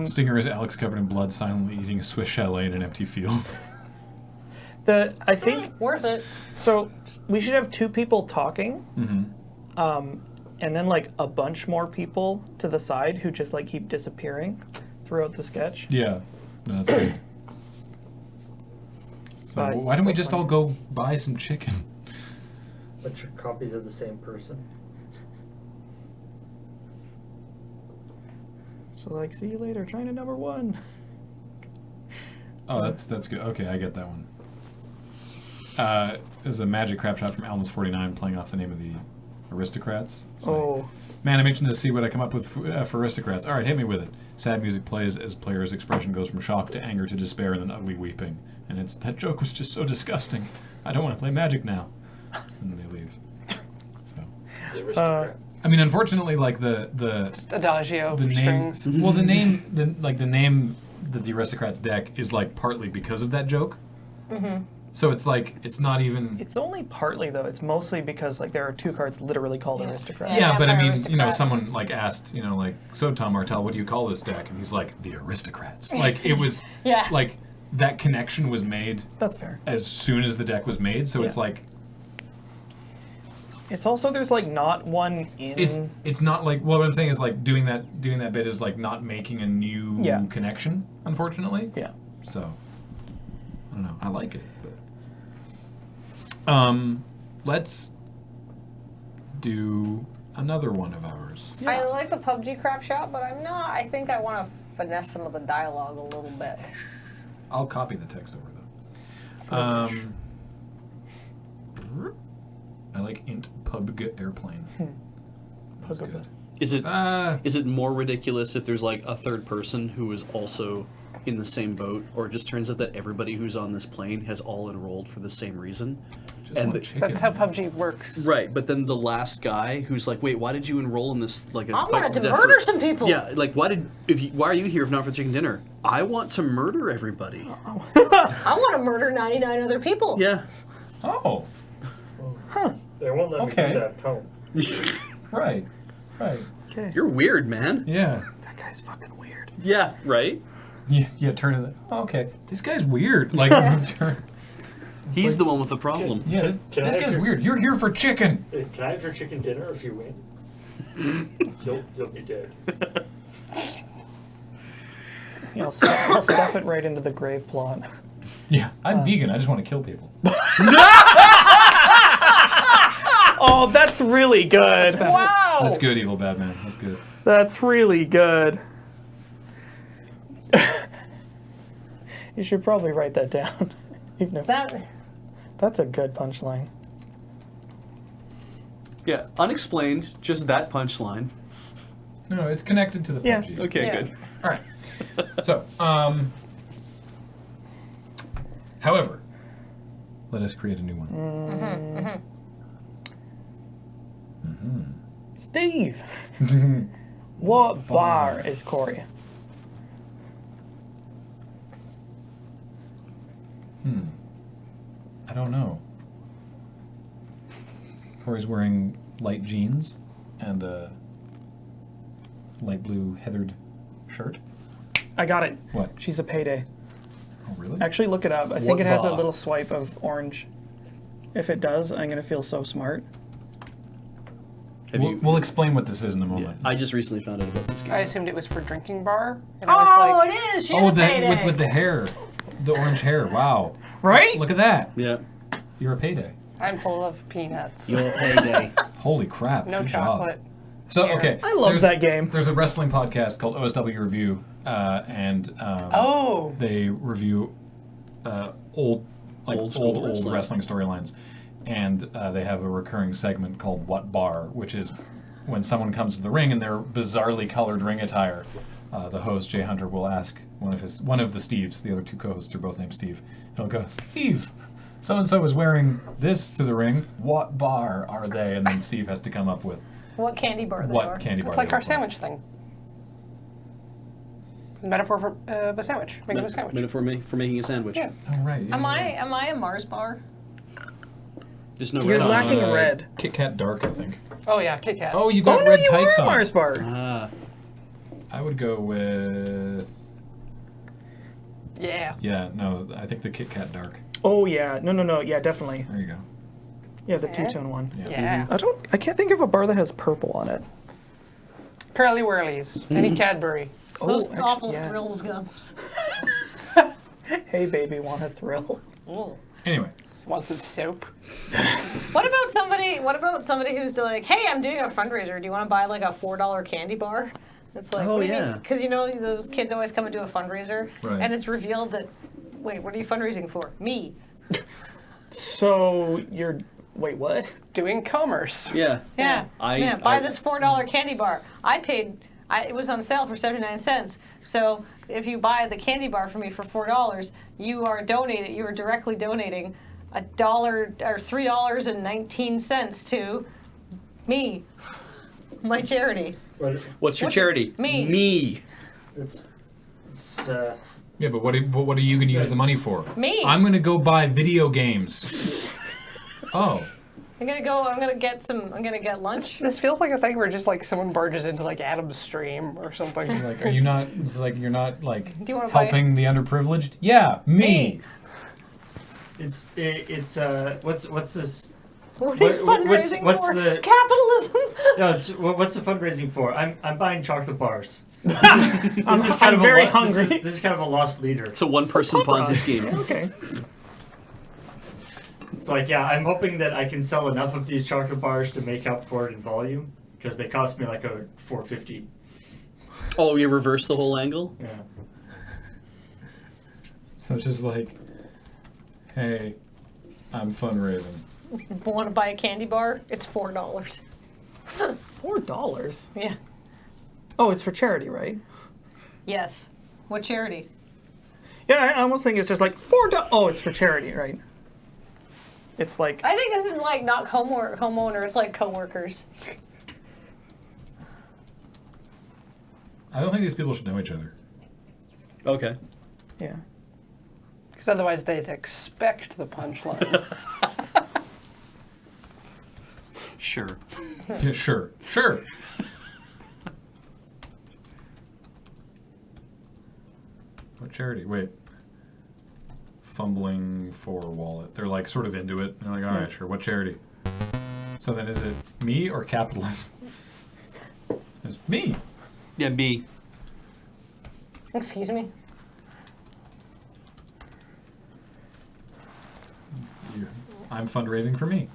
Stinger is Alex covered in blood, silently eating a Swiss chalet in an empty field. I think Worth it. so. We should have 2 people talking. Mm-hmm. And then like a bunch more people to the side who just like keep disappearing throughout the sketch. Yeah. No, that's good. So But- why don't we just all go buy some chicken? Bunch of copies of the same person. So like, see you later, China number 1. Oh, that's good. Okay, I get that one. There's a magic crap shot from Almus 49 playing off the name of the Aristocrats. It's like, Oh, man, I'm itching to see what I come up with for Aristocrats. All right, hit me with it. Sad music plays as player's expression goes from shock to anger to despair and then ugly weeping. And that joke was just so disgusting. I don't want to play Magic now. And then they leave. So, The aristocrats. I mean, unfortunately, like the Just adagio the for name. strings. Well, the name that the Aristocrats deck is like partly because of that joke. Mm-hmm. So it's like it's not even. it's only partly though. It's mostly because like there are 2 cards literally called Yeah. Aristocrat. Yeah, but I Empire mean, Aristocrat. someone like asked, like, so Tom Martell, what do you call this deck? And he's like, the Aristocrats. Like, it was, Yeah. like, that connection was made That's fair. as soon as the deck was made, so it's Yeah. like, It's also there's like not one in. It's not like what I'm saying is like doing that bit is like not making a new connection, unfortunately. Yeah. So I don't know. I like it, but let's do another one of ours. I like the PUBG Crapshoot, but I'm not. I think I want to finesse some of the dialogue a little bit. I'll copy the text over though. I like int pubg airplane. That's good. Is it more ridiculous if there's like a third person who is also in the same boat, or it just turns out that everybody who's on this plane has all enrolled for the same reason? Just And want the- chicken, That's how man. PUBG works. Right, but then the last guy who's like, "Wait, why did you enroll in this like a I fight wanted to death murder for-" some people. Yeah, like why are you here if not for chicken dinner? I want to murder everybody. I want to murder 99 other people. Yeah. Oh, They won't let Okay. me do that tone. right. Okay. You're weird, man. Yeah. That guy's fucking weird. Yeah, right? Yeah, turn to the. Oh, okay, this guy's weird. Like, turn. He's the one with the problem. Yeah, Can this I have guy's your- weird. You're here for chicken. Hey, can I have your chicken dinner if you win? You'll be dead. I'll stuff it right into the grave plot. Yeah, I'm vegan. I just want to kill people. Oh, that's really good. Wow! That's good, evil bad man. That's good. That's really good. You should probably write that down. Even if that's a good punchline. Yeah, unexplained, just that punchline. No, it's connected to the Yeah. PUBG. Okay, Yeah. good. All right. So, however, let us create a new one. Steve, what bar is Corey? I don't know. Corey's wearing light jeans and a light blue heathered shirt. I got it. What? She's a payday. Oh, really? Actually, look it up. I think What it has a bar? little swipe of orange. If it does, I'm gonna feel so smart. Have you? We'll explain what this is in a Yeah, moment. I just recently found out about this game. I assumed it was for drinking bar. And I Oh, was like, it is. She's Oh, a payday. with the hair, the orange hair. Wow! Right? Look at that. Yeah. You're a payday. I'm full of peanuts. Your payday. Holy crap! No good chocolate. Job. So Here. okay, I love there's- that game. There's a wrestling podcast called OSW Review, and Oh. they review old school wrestling storylines, and they have a recurring segment called "What Bar," which is when someone comes to the ring in their bizarrely colored ring attire. The host Jay Hunter will ask one of the Steves. The other two co-hosts are both named Steve. He'll go, "Steve, so and so is wearing this to the ring. What bar are they?" And then Steve has to come up with What candy bar they what are. candy bar. It's like they our look sandwich thing. Metaphor for a sandwich. Making a sandwich. Minute for making a sandwich. Yeah. Oh right. Yeah, Am yeah. I a Mars bar? There's no You're red on. lacking red. Kit Kat Dark, I think. Oh yeah, Kit Kat. Oh, you Oh got no, red you tights are on. Mars bar. Ah. I would go with. Yeah. Yeah, no, I think the Kit Kat Dark. Oh yeah, no, yeah, definitely. There you go. Yeah, the two-tone one. Yeah. Yeah. I can't think of a bar that has purple on it. Curly Whirlies. Any Cadbury. Those actually, awful yeah. thrills gums. Hey baby, want a thrill? Anyway, Wants its soap. What about somebody who's like, hey, I'm doing a fundraiser. Do you want to buy like a $4 candy bar? It's like, Oh, yeah. Because you know those kids always come and do a fundraiser, Right. and it's revealed that, wait, what are you fundraising for? Me. So wait, what? Doing commerce. Yeah. Yeah. I- buy I- this $4 candy bar. It was on sale for 79 cents. So if you buy the candy bar from me for $4, you are directly donating $1 or $3.19 to me, my charity. But What's your What's- charity? me. Me. it's yeah, but what are you going to use the money for? Me. I'm going to go buy video games. Oh, I'm gonna get lunch. This feels like a thing where just like someone barges into like Adam's stream or something. like are you not? It's like you're not like Do you wanna buy- helping the underprivileged. Yeah, me. it's what's this What are you fundraising what's for? the- Capitalism. No, what's the fundraising for? I'm buying chocolate bars. I'm very hungry. This is kind of a lost leader. It's a one-person Ponzi scheme. Okay. It's like, yeah, I'm hoping that I can sell enough of these chocolate bars to make up for it in volume, because they cost me like a $4.50. Oh, you reverse the whole angle? Yeah. So it's just like, hey, I'm fundraising. Want to buy a candy bar? It's $4. $4? Yeah. Oh, it's for charity, right? Yes. What charity? Yeah, I almost think it's just like $4. Oh, it's for charity, right? It's like I think this is like not homeowner. It's like coworkers. I don't think these people should know each other. Okay. yeah. Because otherwise they'd expect the punchline. Sure. Yeah, sure. Sure. What charity? Wait. Fumbling for wallet. They're like sort of into it. They're like, all right, sure. What charity? So then is it me or capitalism? It's me. Yeah, B. Excuse me. I'm fundraising for me.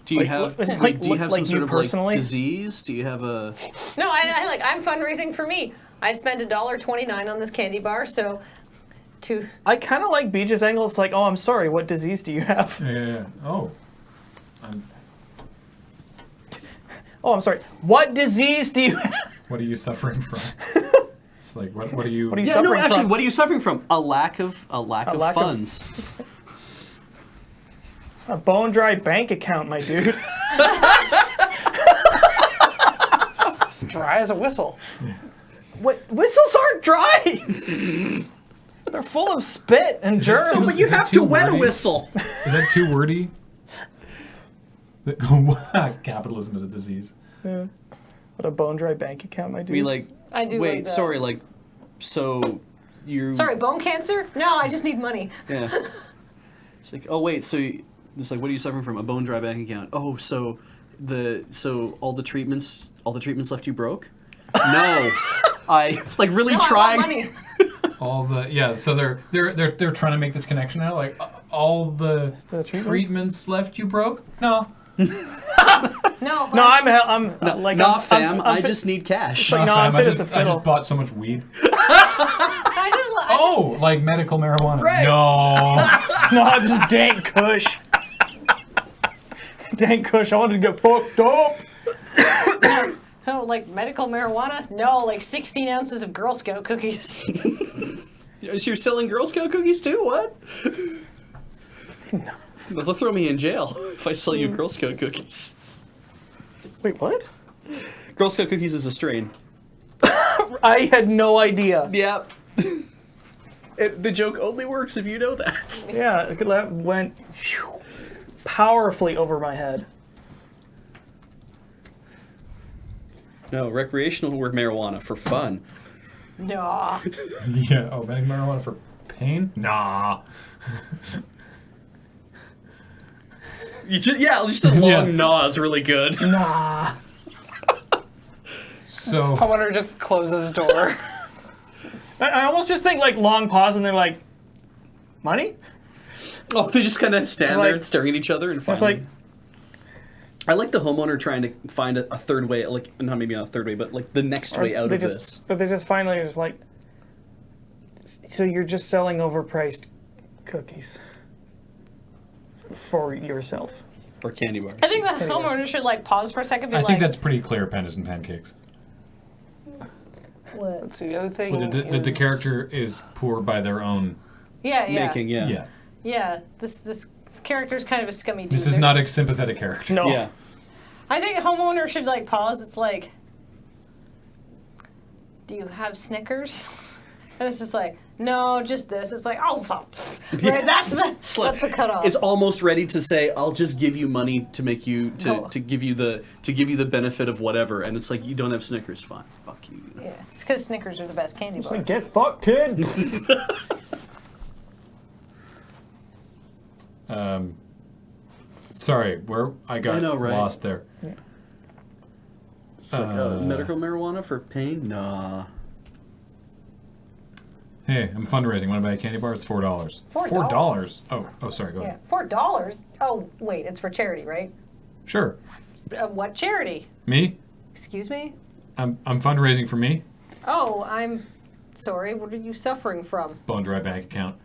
Do you Like, have is it like, like- do you have like some you sort of personally? like disease? Do you have a No, I like. I'm fundraising for me. I spent $1.29 on this candy bar, so to I kind of like Beach's angle. It's like, oh, I'm sorry. What disease do you have? Yeah. Oh. I'm, Oh, I'm sorry. What disease do you have? what are you suffering from? It's like, what are you... What are you Yeah, no, suffering actually, from? what are you suffering from? A lack of lack of- funds. A bone dry bank account, my dude. It's dry as a whistle. What? Whistles aren't dry. They're full of spit and germs. So, but you Is that have to too wet a wordy? whistle. Is that too wordy? Capitalism is a disease. Yeah. What a bone dry bank account, my dude. We like. I do. Wait, like that. sorry. Like, so you. Sorry, bone cancer? No, I just need money. Yeah. It's like, oh wait, so it's like, what are you suffering from? A bone dry bank account. Oh, so all the treatments left you broke? No, I like really No, I trying. want money. All the so they're trying to make this connection now. Like all the treatments left you broke? No. No. No, I'm like Nah, I'm, fam, I'm I fit- just need cash. like, no, I'm fam, fit as a I fiddle. just bought so much weed. I just. Oh, like medical marijuana. Right. No. No, just dank kush. Dank kush. I wanted to get fucked up. Oh, like medical marijuana? No, like 16 ounces of Girl Scout cookies. You're selling Girl Scout cookies too? What? No. They'll throw me in jail if I sell you Girl Scout cookies. Wait, what? Girl Scout cookies is a strain. I had no idea. Yep. The joke only works if you know that. Yeah, that went phew, powerfully over my head. No, recreational word marijuana for fun. No. Yeah. Oh, medical marijuana for pain? Nah. Just a long Yeah. gnaw is really good. Nah. So Homeowner just closes the door. I almost just think like long pause and they're like, money? Oh, they just kind of stand Like- there and staring at each other and It's finally. like, I like the homeowner trying to find a third way, like not maybe not a third way, but like the next way out they of just, this. But they just finally just like, so you're just selling overpriced cookies for yourself. Or candy bars. I think the homeowner should like pause for a second and be I like, think that's pretty clear. Pandas and pancakes. what? Let's see, the other thing Well, the is- character is poor by their own. Yeah, yeah. Making, yeah. Yeah. Yeah, this character's kind of a scummy dude. This is They're- not a sympathetic character. No. Yeah. I think a homeowner should like pause. It's like, do you have Snickers? And it's just like, no, just this. It's like, oh, fuck. Right, that's the cutoff. Is almost ready to say, "I'll just give you money to make you No. to give you the benefit of whatever," and it's like you don't have Snickers, fine, fuck you. Yeah, it's because Snickers are the best candy It's bar. like, get fucked, kid. Sorry, where I got I know, right? lost there. It's like medical marijuana for pain? Nah. Hey, I'm fundraising. Want to buy a candy bar? It's $4. $4? Oh, sorry. Go Yeah, ahead. $4. Oh, wait, it's for charity, right? Sure. What charity? Me? Excuse me? I'm fundraising for me. Oh, I'm sorry. What are you suffering from? Bone dry bank account.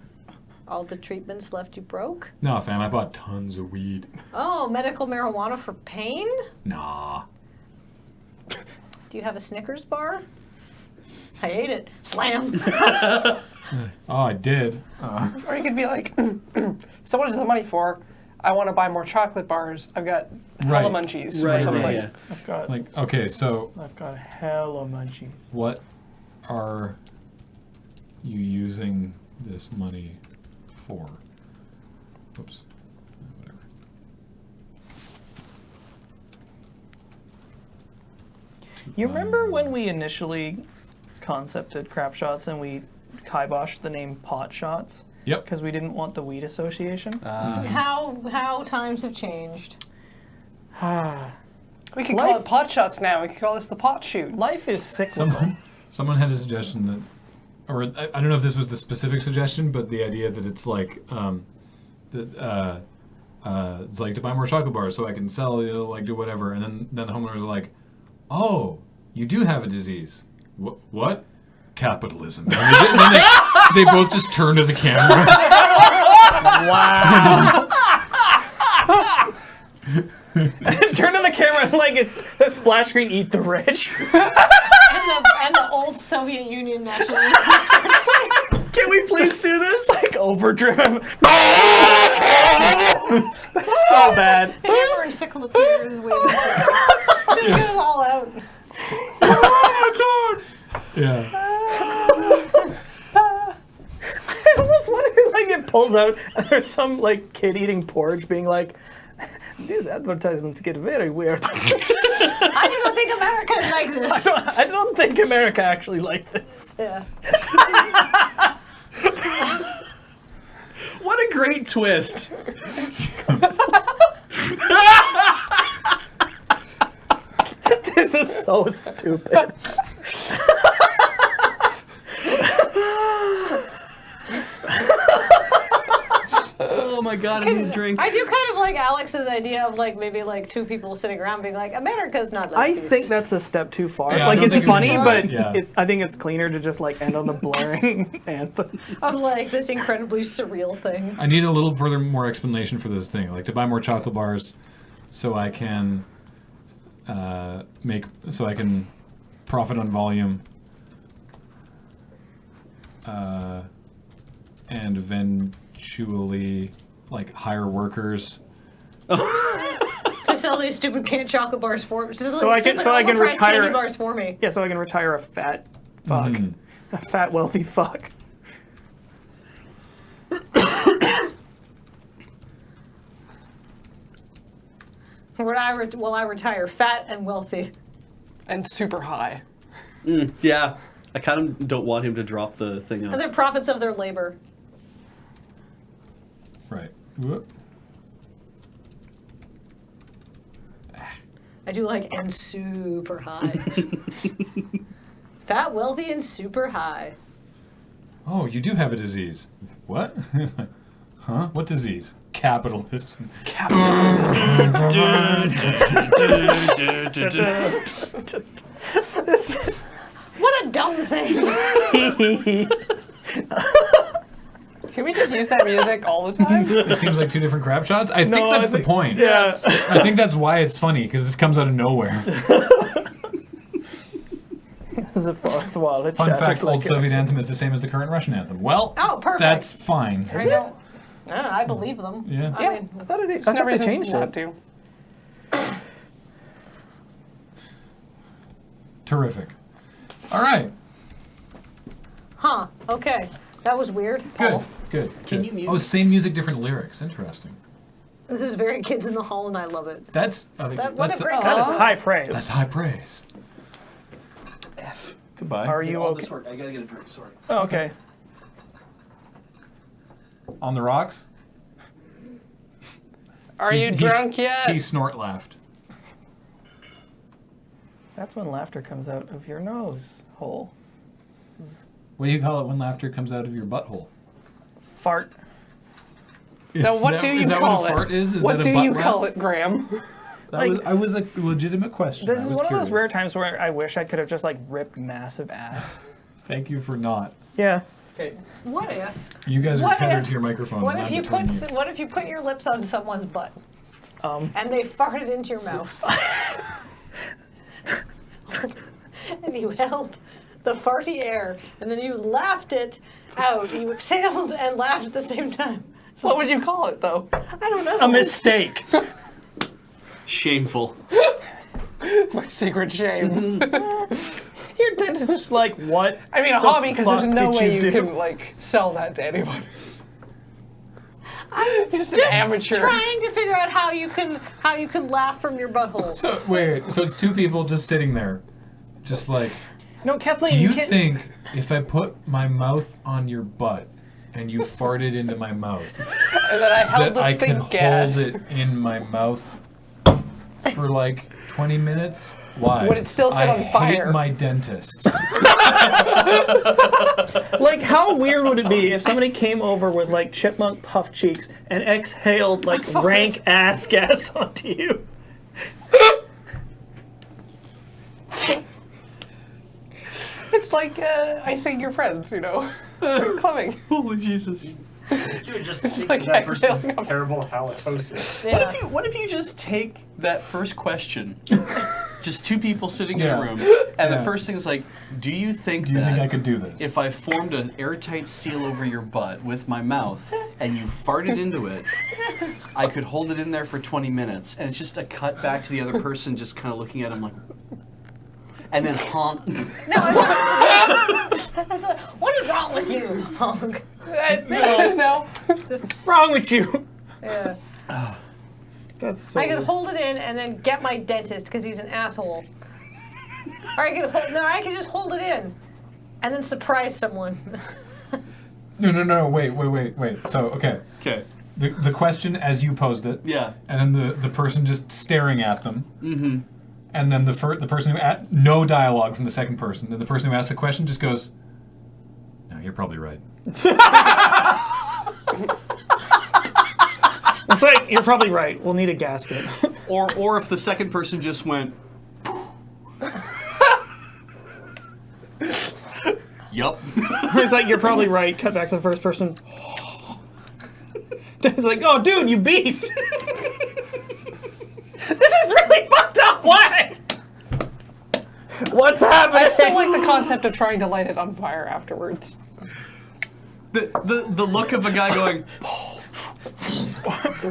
All the treatments left you broke? No, fam. I bought tons of weed. Oh, medical marijuana for pain? Nah. Do you have a Snickers bar? I ate it. Slam. Oh, I did. Or you could be like, so what is the money for? I want to buy more chocolate bars. I've got hella Right. munchies or Right, something. right, yeah. I've got Like, okay, so hella munchies. what are you using this money for? Oops. Whatever. You remember when we initially concepted crap shots and we kiboshed the name pot shots Yep. because we didn't want the weed association? How times have changed. We could call it pot shots now. We could call this the pot shoot. Life is cyclical. Someone had a suggestion that, or I don't know if this was the specific suggestion, but the idea that it's like, it's like to buy more chocolate bars so I can sell, like do whatever. And then the homeowners are like, oh, you do have a disease. What? Capitalism. And then they both just turn to the camera. Wow. Turn to the camera and like it's the splash screen, eat the rich. And the old Soviet Union national anthem started playing. Can we please do this? Like overdriven. That's so bad. And you were encyclopedias waiting. Just get it all out. Yeah. I almost wonder like it pulls out and there's some like kid eating porridge being like, these advertisements get very weird. I do not think America is like this. I don't think America actually like this. Yeah. What a great twist. This is so stupid. Oh my god, I need a drink. I do kind of like Alex's idea of like maybe like two people sitting around being like, America's not like I this. think that's a step too far. Yeah, I like don't it's think funny, it's but yeah. I think it's cleaner to just like end on the blaring anthem. Of like this incredibly surreal thing. I need a little further more explanation for this thing. Like to buy more chocolate bars so I can profit on volume and eventually like hire workers. To sell these stupid chocolate bars for me. So I can retire candy bars for me. Yeah, so I can retire a fat fuck. A fat wealthy fuck. Will I retire fat and wealthy? And super high. Yeah, I kind of don't want him to drop the thing And up. the profits of their labor. Right. Whoop. I do like and super high. Fat, wealthy, and super high. Oh, you do have a disease. What? Huh? What disease? Capitalism. What a dumb thing. Can we just use that music all the time? It seems like two different crap shots. I think that's the point. Yeah. I think that's why it's funny, because this comes out of nowhere. There's a fourth wall. It Fun shatters fact, like old Soviet anthem is the same as the current Russian anthem. Well, Oh, perfect. that's fine. I don't know, I believe them. Yeah. I Yeah. mean, I thought There's they no reason changed not it. to. Terrific. All right. huh, okay. That was weird. Good. Paul. Good. Can good. you mute? Oh, same music, different lyrics. Interesting. This is very Kids in the Hall, and I love it. That's What that's a great That is Oh. high praise. that's high praise. Goodbye. Are you All okay? this work. I gotta get a drink. Sorry. Oh, okay. On the rocks? Are you drunk yet? He snort laughed. That's when laughter comes out of your nose hole. What do you call it when laughter comes out of your butthole? Fart. Now, what do you is that call what a it? fart is? Is What that a do butt you laugh? call it, Graham? That was a legitimate question. This I is was one of those curious. rare times where I wish I could have just like ripped massive ass. Thank you for not. Yeah. Okay. What if? You guys are What tethered if- to your microphones. What and if I'm you between put? What if you put your lips on someone's butt and they farted into your mouth, and you held the farty air, and then you laughed it out. You exhaled and laughed at the same time. What would you call it, though? I don't know. A mistake. Shameful. My secret shame. Your dentist is just like, what? I mean, a The hobby, because there's fuck no did way you you do? can, like, sell that to anyone. I'm You're just an just amateur. trying to figure out how you can laugh from your butthole. So wait, so it's two people just sitting there, just like. No, Kathleen, Do you can't. think if I put my mouth on your butt and you farted into my mouth, And then I held that the I could stink gas. hold it in my mouth for like 20 minutes? Why? Would it still sit I on fire? hate my dentist. Like, how weird would it be if somebody came over with like chipmunk puff cheeks and exhaled like rank ass gas onto you? It's like icing your friends, you know? Clubbing. Holy Jesus. You would just take like that person's exhale. terrible halitosis. Yeah. What if you just take that first question, just two people sitting in Yeah. a room, and the Yeah. first thing is like, do you think Do you that think I could do this? if I formed an airtight seal over your butt with my mouth and you farted into it, I could hold it in there for 20 minutes, and it's just a cut back to the other person just kind of looking at him like, and then honk. What is wrong with you, Honk? No. Wrong with you? Yeah. That's so. I could hold it in and then get my dentist because he's an asshole. Or I could just hold it in and then surprise someone. No, wait. So, okay. Okay. The question as you posed it. Yeah. And then the person just staring at them. Mm-hmm. And then the person who no dialogue from the second person. And the person who asked the question just goes, "No, you're probably right." It's like, you're probably right. We'll need a gasket. Or if the second person just went, yup. It's like, you're probably right. Cut back to the first person. It's like, oh, dude, you beefed. This is really fucked up. Why? What's happening? I still like the concept of trying to light it on fire afterwards. The look of a guy going,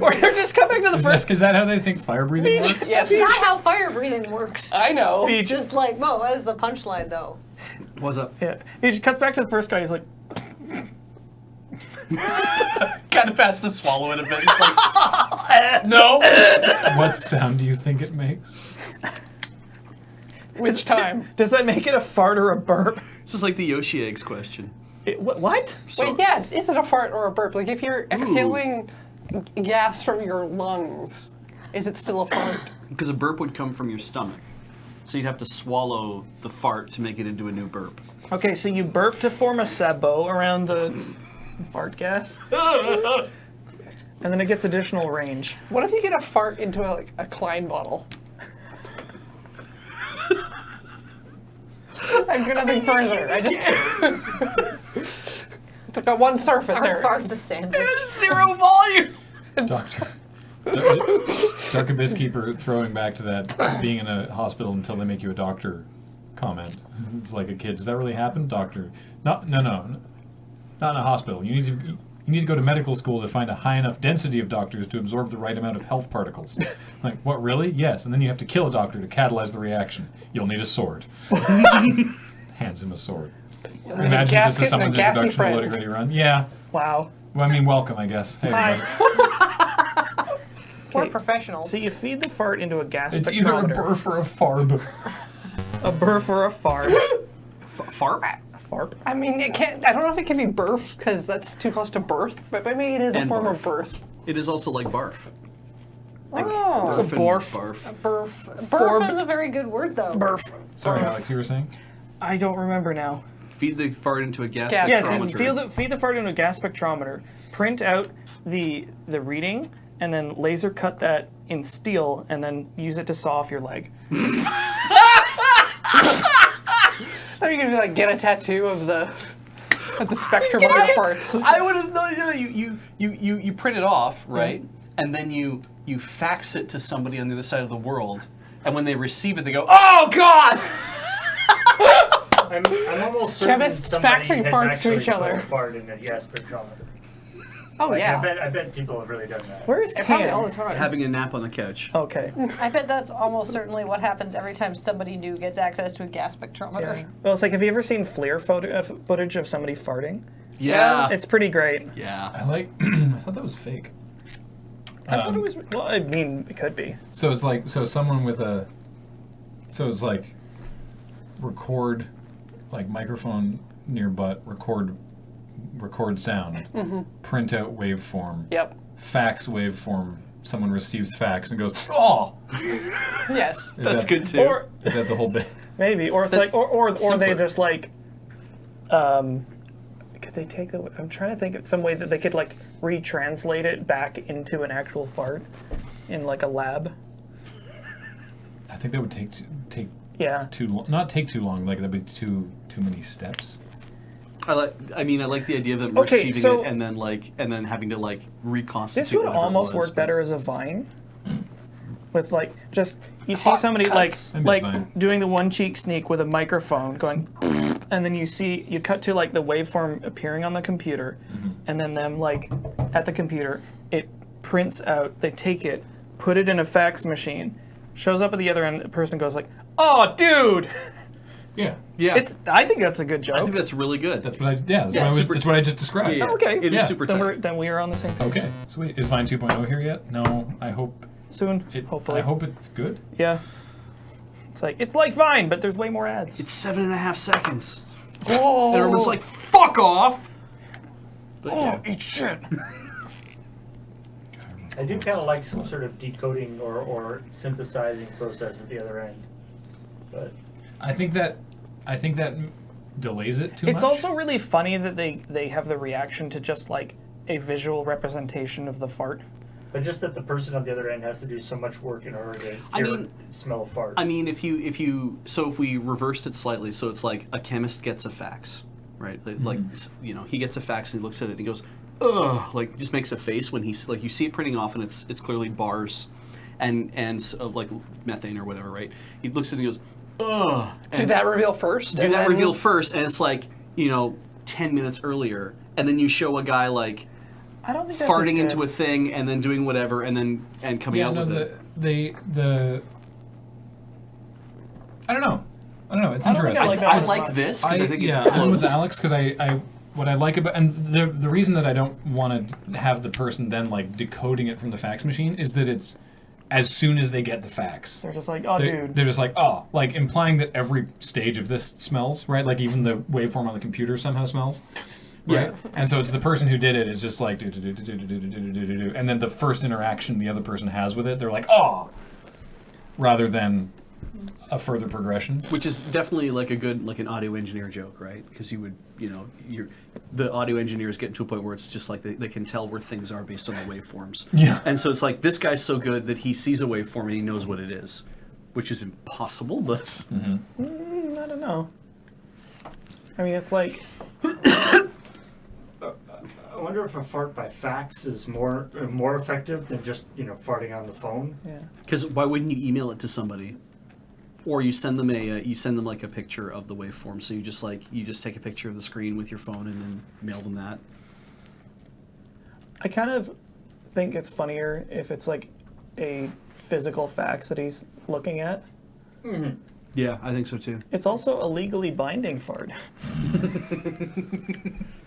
Or just cut back to the first. Is that how they think fire breathing works? Yes. That's not how fire breathing works. I know. It's just like, whoa, that is the punchline though. what's up? Yeah. He just cuts back to the first guy. He's like, Kind of has to swallow it a bit. It's like, no. What sound do you think it makes? Which time? does that make it a fart or a burp? This is like the Yoshi eggs question. What? So, Wait, yeah, is it a fart or a burp? Like, if you're exhaling gas from your lungs, is it still a fart? Because a burp would come from your stomach. So you'd have to swallow the fart to make it into a new burp. Okay, so you burp to form a sabot around the fart gas. And then it gets additional range. What if you get a fart into a Klein bottle? I've got nothing further. I just took got one surface Our area. fart's a sandwich. Zero volume! Doctor. Dr. Biskeeper throwing back to that being in a hospital until they make you a doctor comment. It's like a kid. Does that really happen? Doctor. No. Not in a hospital. You need to go to medical school to find a high enough density of doctors to absorb the right amount of health particles. Like, what, really? Yes. And then you have to kill a doctor to catalyze the reaction. You'll need a sword. Hands him a sword. Imagine this gasket is and a someone's gassy introduction to friend. Loading Ready Run. Yeah. Wow. Well, I mean, welcome, I guess. Hey, Hi. everybody. We're professionals. So you feed the fart into a gas It's either a spectrometer. burf or a farb. A burf or a fart. Fart? Farp. I mean, it can't. I don't know if it can be birth because that's too close to birth, but maybe it is a And form of barf. birth. It is also like barf. Oh. It's a Burf and borf. barf. Burf. Forb- Burf is a very good word, though. Burf. Sorry, Alex, you were saying? I don't remember now. Feed the fart into a gas Gas Yes, spectrometer. and feed the fart into a gas spectrometer. Print out the reading, and then laser cut that in steel, and then use it to saw off your leg. Thought you could like get a tattoo of the spectrum of your farts. I would have no. You print it off, right? And then you fax it to somebody on the other side of the world, and when they receive it, they go, "Oh God!" I'm almost certain Chemists somebody faxing has farts to actually each other. put a fart in a gas spectrometer. Oh Like, yeah. I bet people have really done that. Where is Probably all the Cam? time. Having a nap on the couch. Okay. I bet that's almost certainly what happens every time somebody new gets access to a gas spectrometer. Yeah. Well, it's like, have you ever seen FLIR footage of somebody farting? Yeah. It's pretty great. Yeah. I like. I thought that was fake. I thought it was. Well, I mean, it could be. So it's like someone with a. So it's like record, like microphone near butt, record sound, print out waveform, Yep. fax waveform. Someone receives fax and goes, "Oh!" Yes. That's good too. Or Is that the whole bit? maybe, or it's like, or they simpler. just like, could they take the? I'm trying to think of some way that they could like retranslate it back into an actual fart in like a lab. I think that would take Yeah. too long. Not take too long. Like that'd be too many steps. I like the idea of them Okay, receiving so- it and then having to like reconstitute. This would whatever it almost was, work but- better as a Vine. With like just you see Hot somebody cuts. I miss like Vine. doing the one cheek sneak with a microphone going, and then you cut to like the waveform appearing on the computer, and then them like at the computer it prints out. They take it, put it in a fax machine, shows up at the other end. The person goes like, "Oh, dude!" Yeah. Yeah. I think that's a good joke. I think that's really good. That's what I. Yeah. That's, Yeah, what, super- that's what I just described. Yeah, yeah. Okay. It is Yeah. super tight. then we are on the same page. Okay. Sweet. Is Vine 2.0 here yet? No. I hope Soon, it. hopefully. I hope it's good. Yeah. It's like Vine, but there's way more ads. It's 7.5 seconds. Oh. And everyone's like, "Fuck off!" But yeah. Eat shit. I do kind of like some sort of decoding or synthesizing process at the other end. But I think that delays it too much. It's also really funny that they have the reaction to just like a visual representation of the fart. just that the person on the other end has to do so much work in order to I hear mean- smell a fart. I mean, if we reversed it slightly, so it's like a chemist gets a fax, right? Like he gets a fax and he looks at it and he goes, "Ugh!" Like just makes a face when he's like you see it printing off and it's clearly bars, and like methane or whatever, right? He looks at it and he goes, "Ugh!" Do And that reveal first. do and that then- reveal first, and it's like 10 minutes earlier, and then you show a guy like I don't think that's farting into a thing and then doing whatever and coming yeah, out no, with it. the I don't know. It's I don't think interesting. I like that I as like much. this because I think it I'm with flows. Alex because I what I like about and the reason that I don't want to have the person then like decoding it from the fax machine is that it's as soon as they get the fax. They're just like, oh, dude. They're just like, oh, like implying that every stage of this smells, right? Like even the waveform on the computer somehow smells. Right? Yeah. And so it's the person who did it is just like do do do do do do do do do do do, and then the first interaction the other person has with it, they're like, oh, rather than a further progression. Which is definitely like a good like an audio engineer joke, right? Because you would the audio engineers get to a point where it's just like they can tell where things are based on the waveforms. Yeah. And so it's like this guy's so good that he sees a waveform and he knows what it is, which is impossible, but I don't know. I mean, it's like I wonder if a fart by fax is more effective than just farting on the phone. yeah. because why wouldn't you email it to somebody? Or you send them like a picture of the waveform. So you just take a picture of the screen with your phone and then mail them that. I kind of think it's funnier if it's like a physical fax that he's looking at. Yeah, I think so too. It's also a legally binding fart.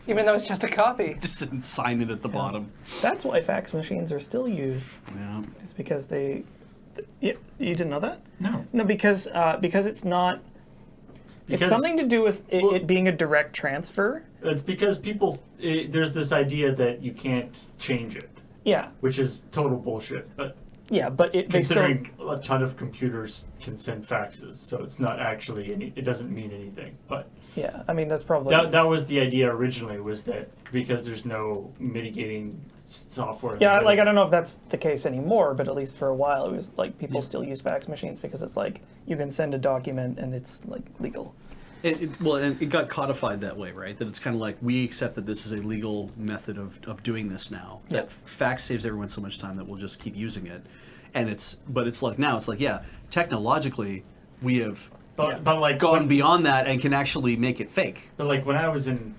Even though it's just a copy. Just sign it at the bottom. That's why fax machines are still used. Yeah. It's because they. You didn't know that? No. No, because it's not. It's Because- something to do with it being a direct transfer. It's because there's this idea that you can't change it, Yeah. which is total bullshit. But Yeah, but they still. Considering a ton of computers can send faxes, so it's not actually it doesn't mean anything. But Yeah, I mean that's probably. that was the idea originally, was that because there's no mitigating software. in the Yeah, middle- like I don't know if that's the case anymore, but at least for a while it was like people still use fax machines because it's like you can send a document and it's like legal. And it got codified that way, right? That it's kind of like, we accept that this is a legal method of doing this now. Yeah. That fax saves everyone so much time that we'll just keep using it. And but it's like now, it's like, yeah, technologically, we have but like gone beyond that and can actually make it fake. But like when I was in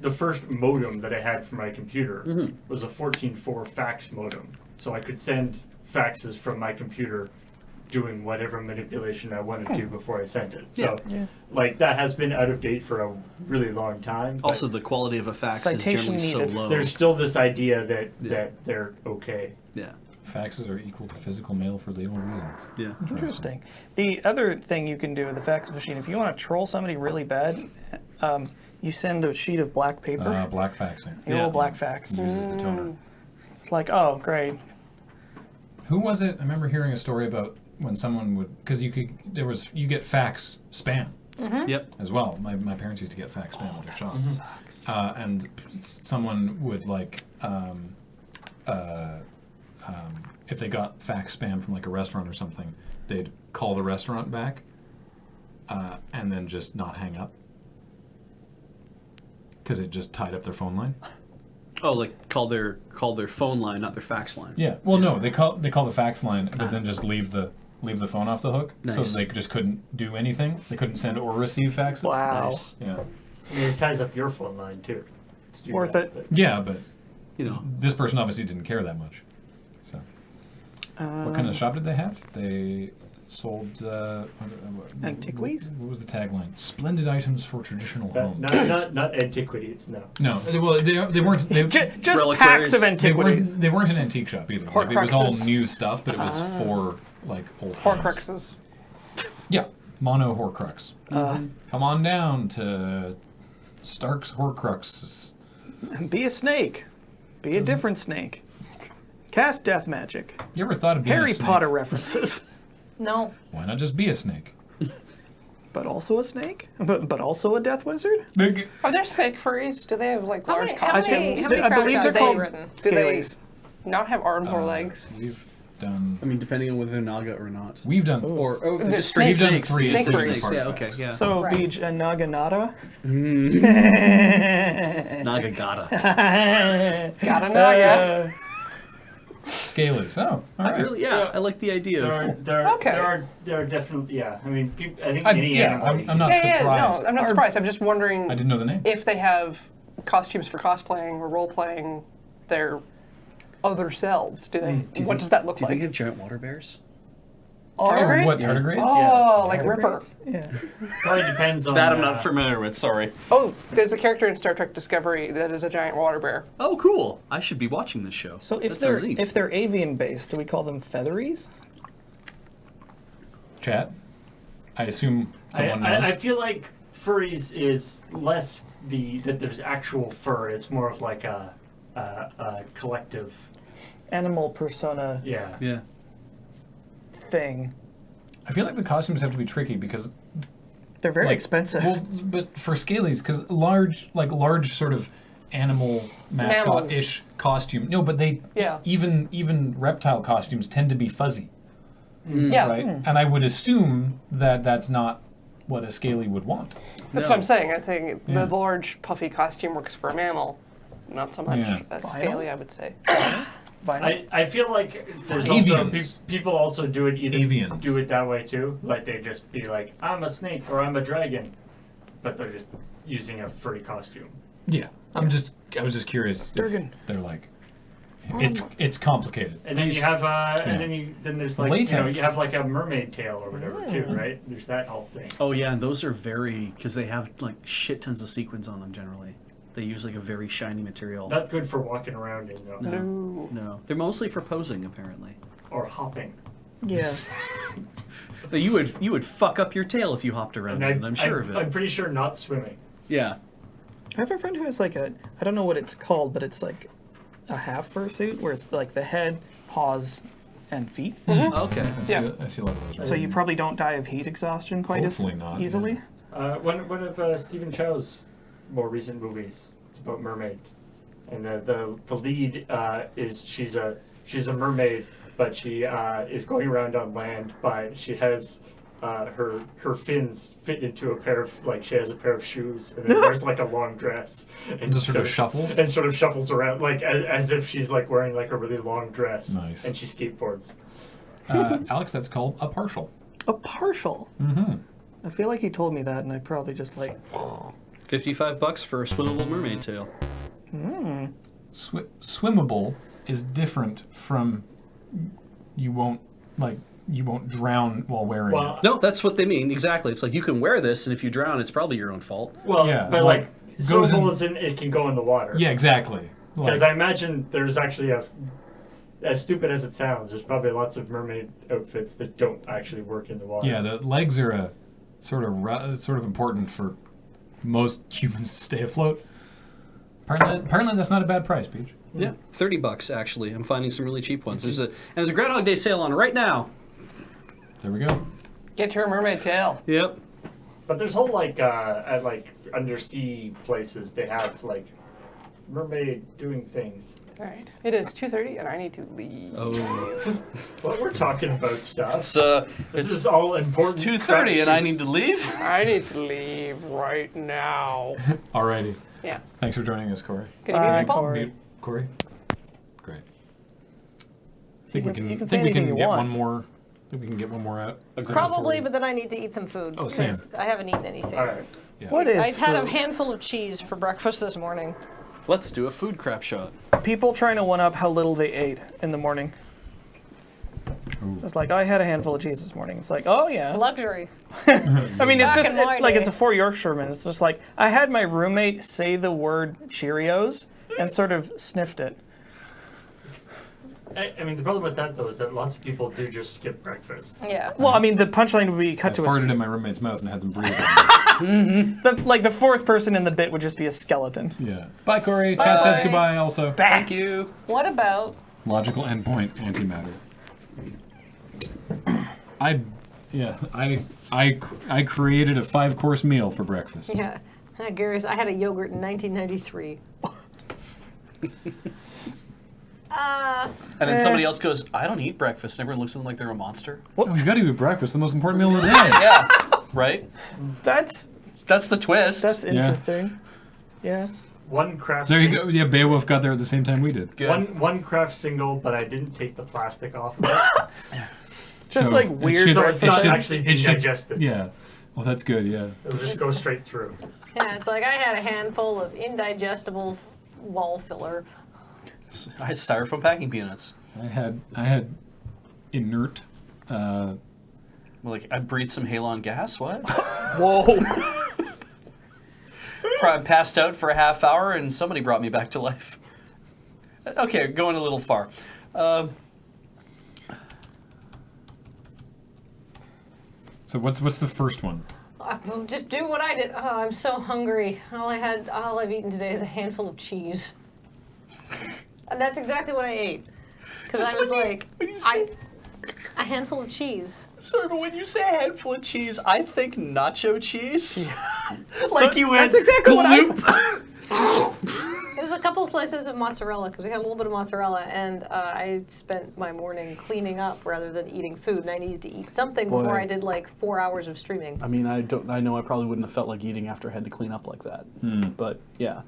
the first modem that I had for my computer was a 14.4 fax modem, so I could send faxes from my computer doing whatever manipulation I wanted to before I sent it. So like that has been out of date for a really long time. but Also, the quality of a fax is Citation generally so needed. low. there's still this idea that they're okay. Yeah. Faxes are equal to physical mail for legal reasons. Yeah. Interesting. The other thing you can do with the fax machine, if you want to troll somebody really bad, you send a sheet of black paper, Black faxing. the old black fax. Uses the toner. It's like, oh, great. Who was it? I remember hearing a story about when someone would, because you get fax spam Yep. as well. My parents used to get fax spam at their shop, and someone would like, if they got fax spam from like a restaurant or something, they'd call the restaurant back, and then just not hang up because it just tied up their phone line. Oh, like call their phone line, not their fax line. Yeah. Well, no, they call the fax line, but then just leave the phone off the hook, so Nice. they just couldn't do anything. They couldn't send or receive faxes. Wow. Nice. Yeah. I mean, it ties up your phone line too. to do Worth that, it. but- Yeah, but You know. this person obviously didn't care that much. So, what kind of shop did they have? They sold Antiquities? What was the tagline? Splendid items for traditional homes. Not antiquities, no. No, well, they weren't. They, Just Reliquaries. packs of they antiquities. weren't. They weren't an antique shop either. Like, it was all Horcruxes. new stuff, but it was for like old homes. Horcruxes. Yeah, mono Horcrux. Come on down to Stark's Horcruxes. Be a snake. Be a different snake. Cast death magic. You ever thought of being a Harry snake? Potter references. No. Why not just be a snake? But also a snake? But also a death wizard? Big. Are there snake furries? Do they have like How large many, how costumes? many, how many I believe Crapshoots they're have you called written? Do they scalies. not have arms or legs? We've done. I mean, depending on whether they're naga or not. We've done. Or The just straight snake- snakes. three Just snake snakes. furries. Yeah. Okay. Yeah. So Right. Beach and Naganata? Naga gata. Gotta know, yeah. Scalies. Oh, all right. I really, yeah, I like the idea of. There Okay. are definitely, yeah. I mean, I think I'm, any yeah, animal. I'm not Yeah, surprised. no, I'm not surprised. I'm just wondering I didn't know the name. if they have costumes for cosplaying or role playing their other selves. Do they? What does that look Do you like? think they have giant water bears? Tardigrade? What tardigrades? Oh, like Ripper. Yeah. Probably depends on That I'm not familiar with. Sorry. Oh, there's a character in Star Trek Discovery that is a giant water bear. Oh, cool. I should be watching this show. So if that sounds they're neat. if they're avian based, do we call them featheries? Chat. I assume someone knows. I feel like furries is less that there's actual fur. It's more of like a collective. Animal persona Yeah. yeah. thing. I feel like the costumes have to be tricky because They're very like, expensive. Well, but for scalies, because large sort of animal mascot-ish costume. No, but they Yeah. even reptile costumes tend to be fuzzy, Yeah, right? And I would assume that that's not what a scaly would want. that's No. what I'm saying. I think Yeah. the large puffy costume works for a mammal, not so much Yeah. a Vinyl? scaly, I would say. Vinyl. I feel like there's also Avians. people also do it Avians. do it that way too. Like they just be like, I'm a snake or I'm a dragon, but they're just using a furry costume. Yeah, I was just curious. If Durgan. they're like, it's complicated. And then you have then there's like Latex. you have like a mermaid tail or whatever too, right? There's that whole thing. Oh yeah, and those are very because they have like shit tons of sequins on them generally. They use like a very shiny material. Not good for walking around in though, No, they're mostly for posing apparently. or hopping. Yeah. But you would fuck up your tail if you hopped around And it. I'm sure of it. I'm pretty sure not swimming. Yeah. I have a friend who has like I don't know what it's called, but it's like a half fursuit where it's like the head paws and feet. Okay. I see a lot of those. So you probably don't die of heat exhaustion quite Hopefully not, easily. One of Stephen Chow's more recent movies. It's about mermaid, and the lead is she's a mermaid, but she is going around on land. But she has her fins fit into a pair of she has a pair of shoes, and then wears like a long dress, and Just sort of shuffles? and sort of shuffles around as if she's wearing a really long dress. Nice. And she skateboards. Alex, that's called a partial. A partial. Mm-hmm. I feel like he told me that, and I probably just $55 for a swimmable mermaid tail. Swimmable is different from you won't drown while wearing Well, it. No, that's what they mean. Exactly. It's like you can wear this, and if you drown, it's probably your own fault. well, Yeah, but goes swimmable in- is in it can go in the water. Yeah, exactly. Because I imagine there's actually as stupid as it sounds, there's probably lots of mermaid outfits that don't actually work in the water. Yeah, the legs are a sort of important for most humans to stay afloat. Apparently that's not a bad price, Peach. Yeah, $30 actually. I'm finding some really cheap ones. There's a Groundhog Day sale on right now. There we go. Get your mermaid tail. Yep. But there's whole at undersea places they have mermaid doing things. All right. It is 2:30 and I need to leave. Oh. Well, we're talking about stuff. This This is all important. 2:30 and I need to leave. I need to leave right now. Alrighty. Yeah. Thanks for joining us, Corey. Can you meet me, Paul? Corey. Corey? Great. You can say think we anything can you get want. one more. Think we can get one more out. Probably, but then I need to eat some food. Oh, same. because I haven't eaten anything. All right. Yeah. What is I had a food? handful of cheese for breakfast this morning. Let's do a food crap shot. People trying to one-up how little they ate in the morning. Ooh. It's like, I had a handful of cheese this morning. It's like, oh yeah. Luxury. I mean, it's Back just in my it's day. a 4 Yorkshireman. It's just like, I had my roommate say the word Cheerios and sort of sniffed it. I mean, the problem with that though is that lots of people do just skip breakfast. Yeah. Well, I mean, the punchline would be I cut to farted in my roommate's mouth and had them breathe. the fourth person in the bit would just be a skeleton. Yeah. Bye, Corey. Chat says goodbye also. Back. you. What about Logical endpoint antimatter. I created a 5-course meal for breakfast. yeah? Gary's. I had a yogurt in 1993. And then somebody else goes, I don't eat breakfast. And everyone looks at them like they're a monster. Oh, you got to eat breakfast. The most important meal of the day. Yeah. Right? That's That's the twist. interesting. Yeah. One craft. There you go. Yeah, Beowulf got there at the same time we did. Good. One craft single, but I didn't take the plastic off of it. Just So like it weird. should- So it's not should- actually it being should- digested. Yeah. Well, that's good. Yeah. It'll just go straight through. Yeah, it's like I had a handful of indigestible wall filler. I had styrofoam packing peanuts. I had inert. Like, I breathed some halon gas. What? Whoa. Passed out for a half hour and somebody brought me back to life. Okay, going a little far. So what's the first one? Just do what I did. Oh, I'm so hungry. All I've eaten today is a handful of cheese. And that's exactly what I ate. Because I was like, a handful of cheese. Sorry, but when you say a handful of cheese, I think nacho cheese. Like you went that's exactly what I gloop. It was a couple slices of mozzarella because we had a little bit of mozzarella, and I spent my morning cleaning up rather than eating food, and I needed to eat something Boy. before I did like 4 hours of streaming. I mean, I know I probably wouldn't have felt like eating after I had to clean up like that. But yeah.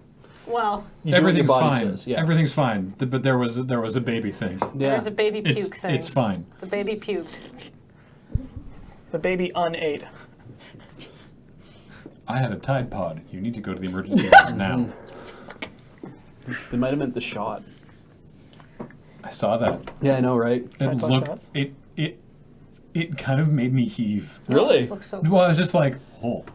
Well, You do what your Everything's body fine. says, yeah. Everything's fine. But there was a baby thing. Yeah. there's a baby puke It's thing. it's fine. The baby puked. The baby unate. I had a Tide Pod. You need to go to the emergency room now. They might have meant the shot. I saw that. Yeah, I know, right? It Tide Pod looked shots? it kind of made me heave. Really? Looks so Well, I was just like, oh.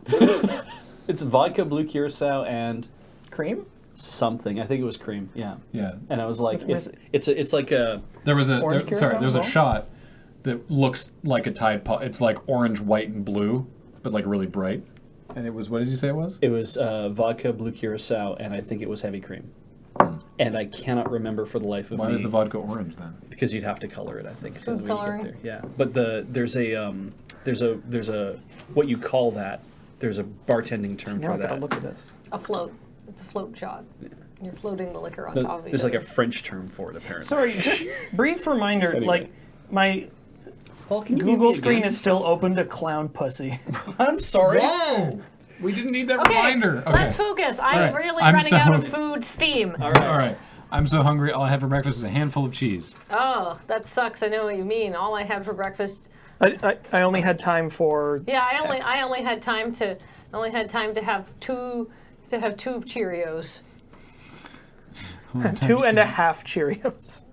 It's vodka, blue curacao, and Cream? something. I think it was cream. Yeah. Yeah. And I was like, With- it's like a. There was Orange curacao there's a as well? shot that looks like a Tide Pod. It's like orange, white, and blue, but like really bright. And it was, what did you say it was? It was vodka, blue curacao, and I think it was heavy cream. and I cannot remember for the life of me. Why is the vodka orange then? Because you'd have to color it, I think. is the Food way you coloring? get there. Yeah, but there's a what you call that. There's a bartending term Now for I gotta that. look at this. A float. It's a float shot. You're floating the liquor on The- top of each there's like a other. French term for it, apparently. Sorry, just brief reminder. Anyway. Like my Paul, can you mute Google me screen again? is still open to clown pussy. I'm sorry. Whoa! We didn't need that Okay, reminder. Okay. let's focus. I'm right, really I'm running out of so- food steam. All right. I'm so hungry. All I had for breakfast is a handful of cheese. Oh, that sucks. I know what you mean. All I had for breakfast. I only had time for. Yeah, I only had time to have two Cheerios. 2.5 Cheerios.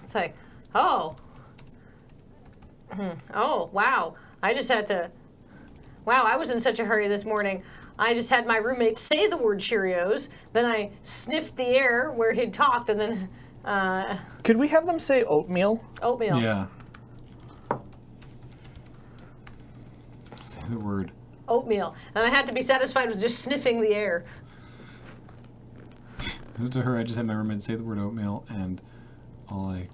It's like, oh, wow. I just had to. Wow, I was in such a hurry this morning. I just had my roommate say the word Cheerios, then I sniffed the air where he'd talked, and then Could we have them say oatmeal? oatmeal. Yeah. Say the word. Oatmeal. And I had to be satisfied with just sniffing the air. To her, I just had my roommate say the word oatmeal, and I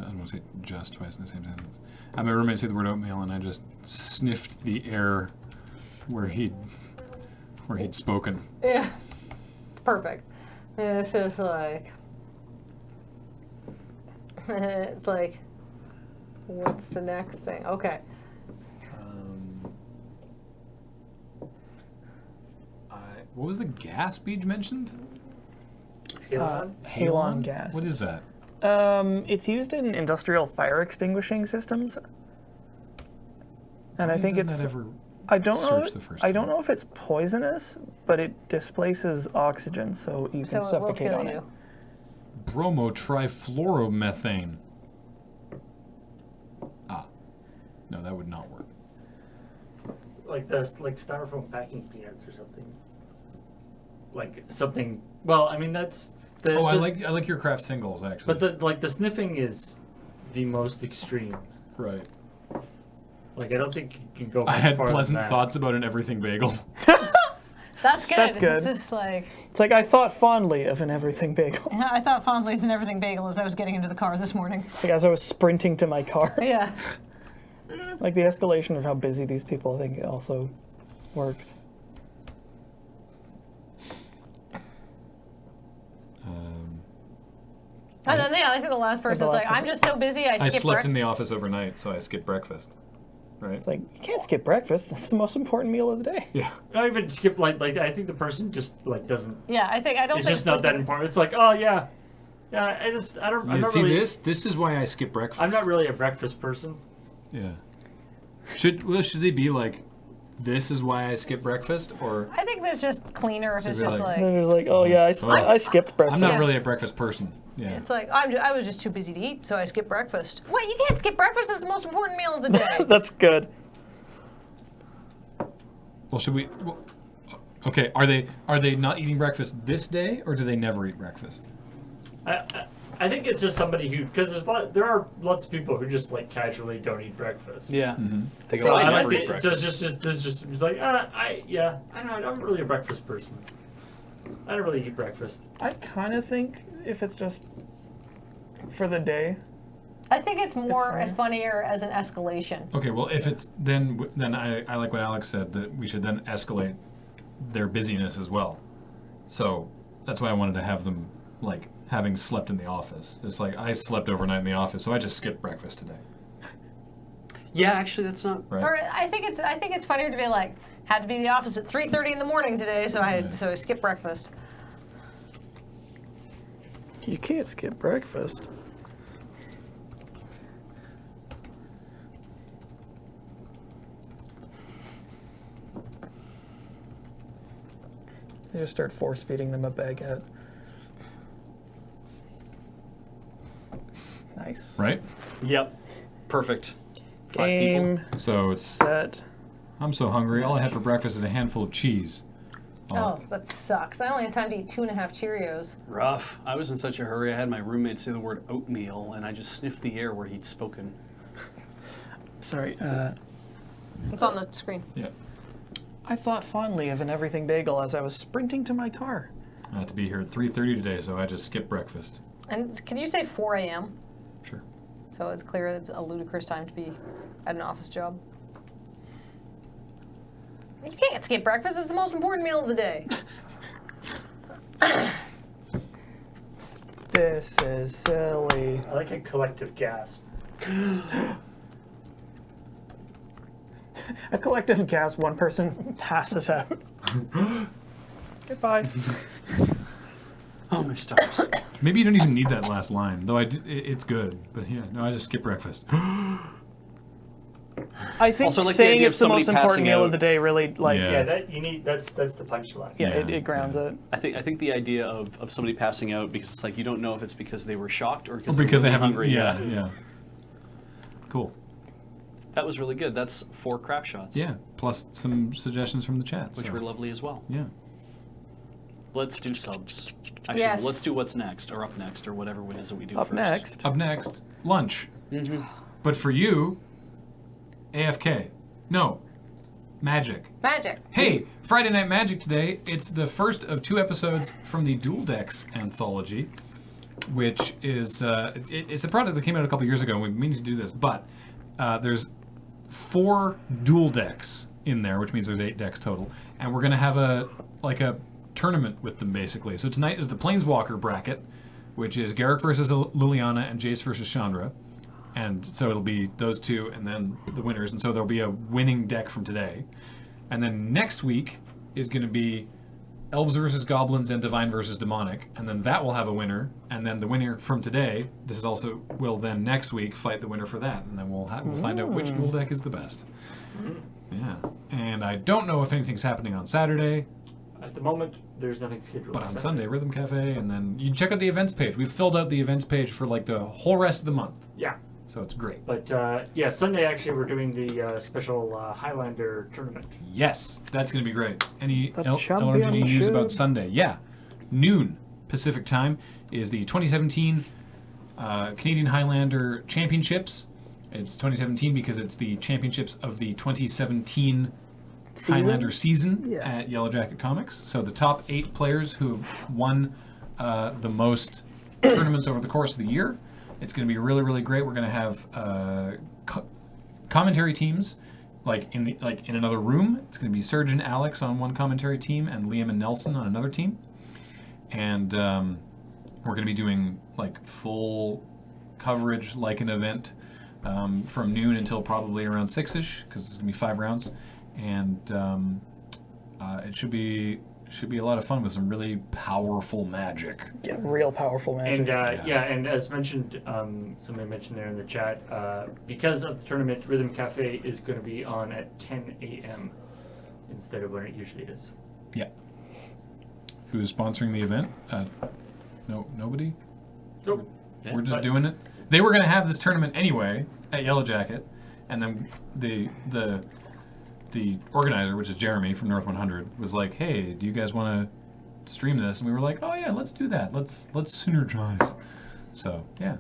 don't want to say just twice in the same sentence. I had my roommate say the word oatmeal, and I just sniffed the air where he'd spoken. Yeah. Perfect. And it's just like, it's like, what's the next thing? Okay. What was the gas Beej mentioned? Halon gas. What is that? It's used in industrial fire extinguishing systems, and I think Doesn't it's. that ever I don't know. search the first I don't time? know if it's poisonous, but it displaces oxygen, so you So can it will suffocate kill on you. it. Bromotrifluoromethane. No, that would not work. Like styrofoam packing peanuts or something. Like something. Well, I mean that's. I like your craft singles actually. But the sniffing is the most extreme. right. Like I don't think you can go. I much had farther than pleasant that. thoughts about an everything bagel. That's good. That's good. It's just like, It's like I thought fondly of an everything bagel. I thought fondly's and everything bagel as I was getting into the car this morning. Like as I was sprinting to my car. Yeah. Like the escalation of how busy these people think it also works. And then, yeah, I think the last person's last like, I'm person. just so busy, I I skip slept in breakfast. the office overnight, so I skipped breakfast. Right? It's like you can't skip breakfast. It's the most important meal of the day. Yeah. I don't even skip like I think the person just like doesn't. Yeah, I don't It's think just not that sleeping- important. It's like oh yeah, yeah. I don't. I'm not See really. this is why I skip breakfast. I'm not really a breakfast person. Yeah. Should they be like, this is why I skip breakfast, or I think that's just cleaner if it's be just like- like, They're just like, oh yeah, I skipped breakfast. I'm not Yeah. really a breakfast person. Yeah. it's like, I was just too busy to eat, so I skipped breakfast. What, you can't skip breakfast? It's the most important meal of the day. That's good. Well, should we? Well, okay. Are they not eating breakfast this day, or do they never eat breakfast? I think it's just somebody who because there are lots of people who just like casually don't eat breakfast. Yeah. They go, So I I never like eat it. So breakfast. it's like I don't know. I'm not really a breakfast person. I don't really eat breakfast. I kind of think if it's just for the day. I think it's more It's fine. funnier as an escalation. Okay. Well, if it's then I like what Alex said, that we should then escalate their busyness as well. So that's why I wanted to have them like having slept in the office. It's like I slept overnight in the office, so I just skipped breakfast today. Yeah, actually, that's not. Right. Or I think it's funnier to be like, had to be in the office at 3:30 in the morning today, so I skipped breakfast. You can't skip breakfast. They just start force feeding them a baguette. Nice. Right. Yep. Perfect. 5 people. Game, So it's set. I'm so hungry. All I had for breakfast is a handful of cheese. Oh, that sucks. I only had time to eat 2.5 Cheerios. Rough. I was in such a hurry. I had my roommate say the word oatmeal, and I just sniffed the air where he'd spoken. Sorry. It's on the screen. Yeah. I thought fondly of an everything bagel as I was sprinting to my car. I had to be here at 3:30 today, so I just skipped breakfast. And can you say 4 a.m.? Sure. So it's clear it's a ludicrous time to be at an office job. You can't skip breakfast. It's the most important meal of the day. This is silly. I like a collective gasp. A collective gasp, one person passes out. Goodbye. Oh, my stars. Maybe you don't even need that last line, though. It's good. But yeah, no, I just skip breakfast. I think Also, I like the saying idea of it's the most somebody important passing meal out. of the day really, like, Yeah. Yeah, that you need. That's the punchline. yeah, Yeah, it grounds it. I think the idea of somebody passing out because it's like you don't know if it's because they were shocked or Or because because they they were haven't. hungry. Yeah. Cool. That was really good. That's 4 crap shots. Yeah. Plus some suggestions from the chat. Which so. were lovely as well. Yeah. Let's do subs. Actually, Yes. let's do what's next, or up next, or whatever it is that we do Up first. next. Up next, lunch. Mm-hmm. But for you, AFK. No. Magic. Magic. Hey, Friday Night Magic today. It's the first of 2 episodes from the Dual Decks anthology, which is it's a product that came out a couple years ago, and we've been meaning to do this, but there's 4 dual decks in there, which means there's 8 decks total, and we're gonna have a tournament with them basically. So tonight is the Planeswalker bracket, which is Garrick versus Liliana and Jace versus Chandra. And so it'll be those 2 and then the winners. And so there'll be a winning deck from today. And then next week is going to be Elves versus Goblins and Divine versus Demonic. And then that will have a winner. And then the winner from today, this is also, will then next week fight the winner for that. And then we'll find out which dual deck is the best. Yeah. And I don't know if anything's happening on Saturday. At the moment, there's nothing scheduled. But for on Saturday. Sunday, Rhythm Cafe. And then you check out the events page. We've filled out the events page for like the whole rest of the month. Yeah. So it's great. But yeah, Sunday actually we're doing the special Highlander tournament. Yes, that's going to be great. Any The LRGG news championship. about Sunday? Yeah. Noon Pacific time is the 2017 Canadian Highlander Championships. It's 2017 because it's the championships of the 2017 Highlander season Yeah. at Yellow Jacket Comics. So the top 8 players who have won the most tournaments over the course of the year. It's going to be really, really great. We're going to have commentary teams, like in another room. It's going to be Serge and Alex on one commentary team, and Liam and Nelson on another team. And we're going to be doing like full coverage, like an event, from noon until probably around 6ish, because it's going to be 5 rounds, and it should be a lot of fun with some really powerful magic. Yeah, real powerful magic. And yeah, and as mentioned, somebody mentioned there in the chat, because of the tournament, Rhythm Cafe is going to be on at 10 a.m. instead of when it usually is. Yeah. Who's sponsoring the event? No, nobody. Nope. We're just But- doing it. They were going to have this tournament anyway at Yellow Jacket, and then the organizer, which is Jeremy from North 100, was like, "Hey, do you guys want to stream this?" And we were like, "Oh yeah, let's do that. Let's synergize." So yeah.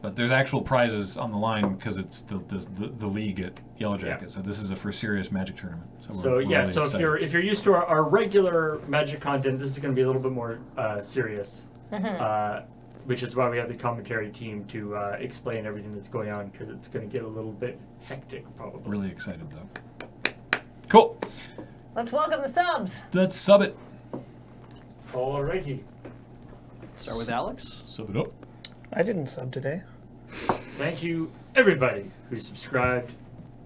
But there's actual prizes on the line because it's the league at Yellow Jacket. Yeah. So this is for serious Magic tournament. So we're yeah, really so excited. if you're used to our regular Magic content, this is going to be a little bit more serious, which is why we have the commentary team to explain everything that's going on, because it's going to get a little bit hectic probably. Really excited though. Cool. Let's welcome the subs. Let's sub it. Alrighty. Start with Alex. Sub it up. I didn't sub today. Thank you everybody who subscribed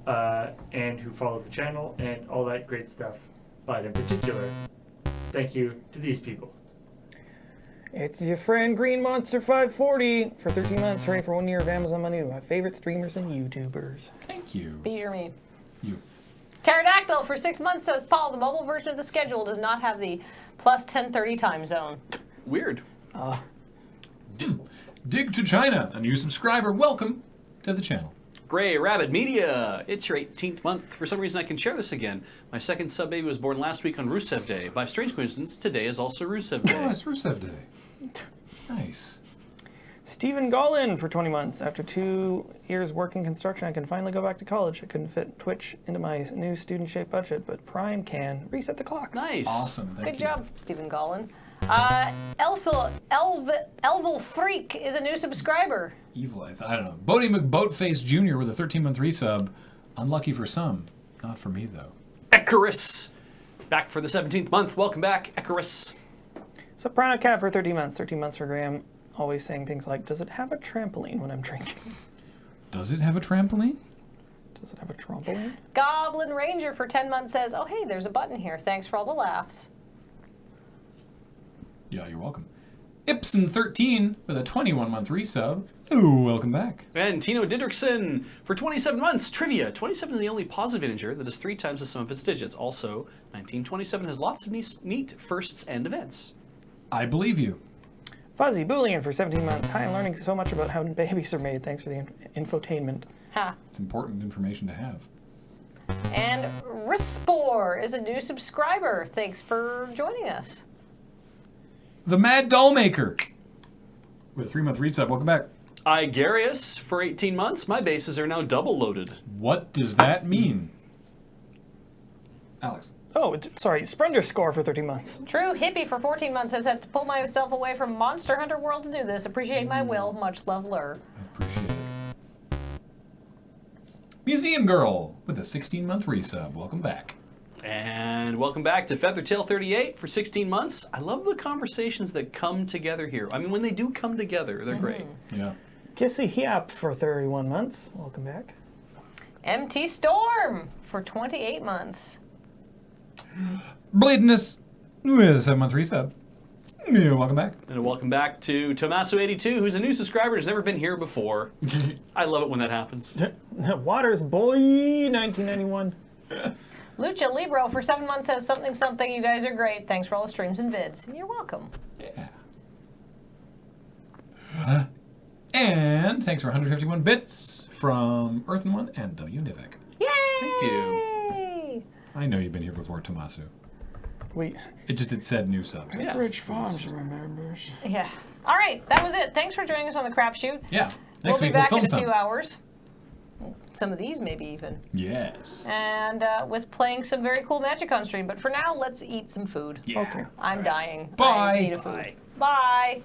and who followed the channel and all that great stuff. But in particular, thank you to these people. It's your friend Green Monster 540 for 13 months, ready for 1 year of Amazon money with my favorite streamers and YouTubers. Thank you. Beezer me. You. Pterodactyl for 6 months says, Paul, the mobile version of the schedule does not have the plus 10:30 time zone. Weird. Dig to China, a new subscriber. Welcome to the channel. Gray Rabbit Media. It's your 18th month. For some reason, I can share this again. My second sub baby was born last week on Rusev Day. By strange coincidence, today is also Rusev Day. Oh, it's Rusev Day. Nice. Stephen Gollin for 20 months. After 2 years working construction, I can finally go back to college. I couldn't fit Twitch into my new student-shaped budget, but Prime can. Reset the clock. Nice. Awesome. Thank Good you. job, Stephen Gollin. Elvil Freak is a new subscriber. Evil, I don't know. Bodie McBoatface Jr. with a 13-month resub. Unlucky for some. Not for me, though. Icarus, back for the 17th month. Welcome back, Icarus. Soprano Cat for 13 months. 13 months for Graham. Always saying things like, does it have a trampoline when I'm drinking? Does it have a trampoline? Does it have a trampoline? Goblin Ranger for 10 months says, oh, hey, there's a button here. Thanks for all the laughs. Yeah, you're welcome. Ibsen13 with a 21-month resub. Ooh, welcome back. And Tino Didrikson for 27 months. Trivia, 27 is the only positive integer that is 3 times the sum of its digits. Also, 1927 has lots of neat firsts and events. I believe you. Fuzzy Boolean for 17 months. Hi, I'm learning so much about how babies are made. Thanks for the infotainment. Ha. It's important information to have. And Rispor is a new subscriber. Thanks for joining us. The Mad Doll Maker with a 3-month resub. Welcome back. Igarius for 18 months. My bases are now double loaded. What does that mean? Alex. Oh, sorry. Sprender Score for 13 months. True Hippie for 14 months has had to pull myself away from Monster Hunter World to do this. Appreciate my will. Much love, Lur. I appreciate it. Museum Girl with a 16-month resub. Welcome back. And welcome back to Feathertail38 for 16 months. I love the conversations that come together here. I mean, when they do come together, they're great. Yeah. Kissy Hiap for 31 months. Welcome back. MT Storm for 28 months. Bladeness with a 7-month resub. Yeah, welcome back. And a welcome back to Tommaso82, who's a new subscriber, has never been here before. I love it when that happens. Waters Boy 1991. Lucha Libro for 7 months says something something. You guys are great. Thanks for all the streams and vids. You're welcome. Yeah. And thanks for 151 bits from Earth and One and W Nivek. Yay! Thank you. I know you've been here before, Tommaso. Wait. It said new subs. Yeah. Rich Farms remembers. Yeah. All right, that was it. Thanks for joining us on the Crapshoot. Yeah. We'll Next be week back we'll in film a few some. hours. Some of these, maybe even. Yes. And with playing some very cool Magic on stream. But for now, let's eat some food. Yeah. Okay. I'm dying. Bye. I need a food. Bye.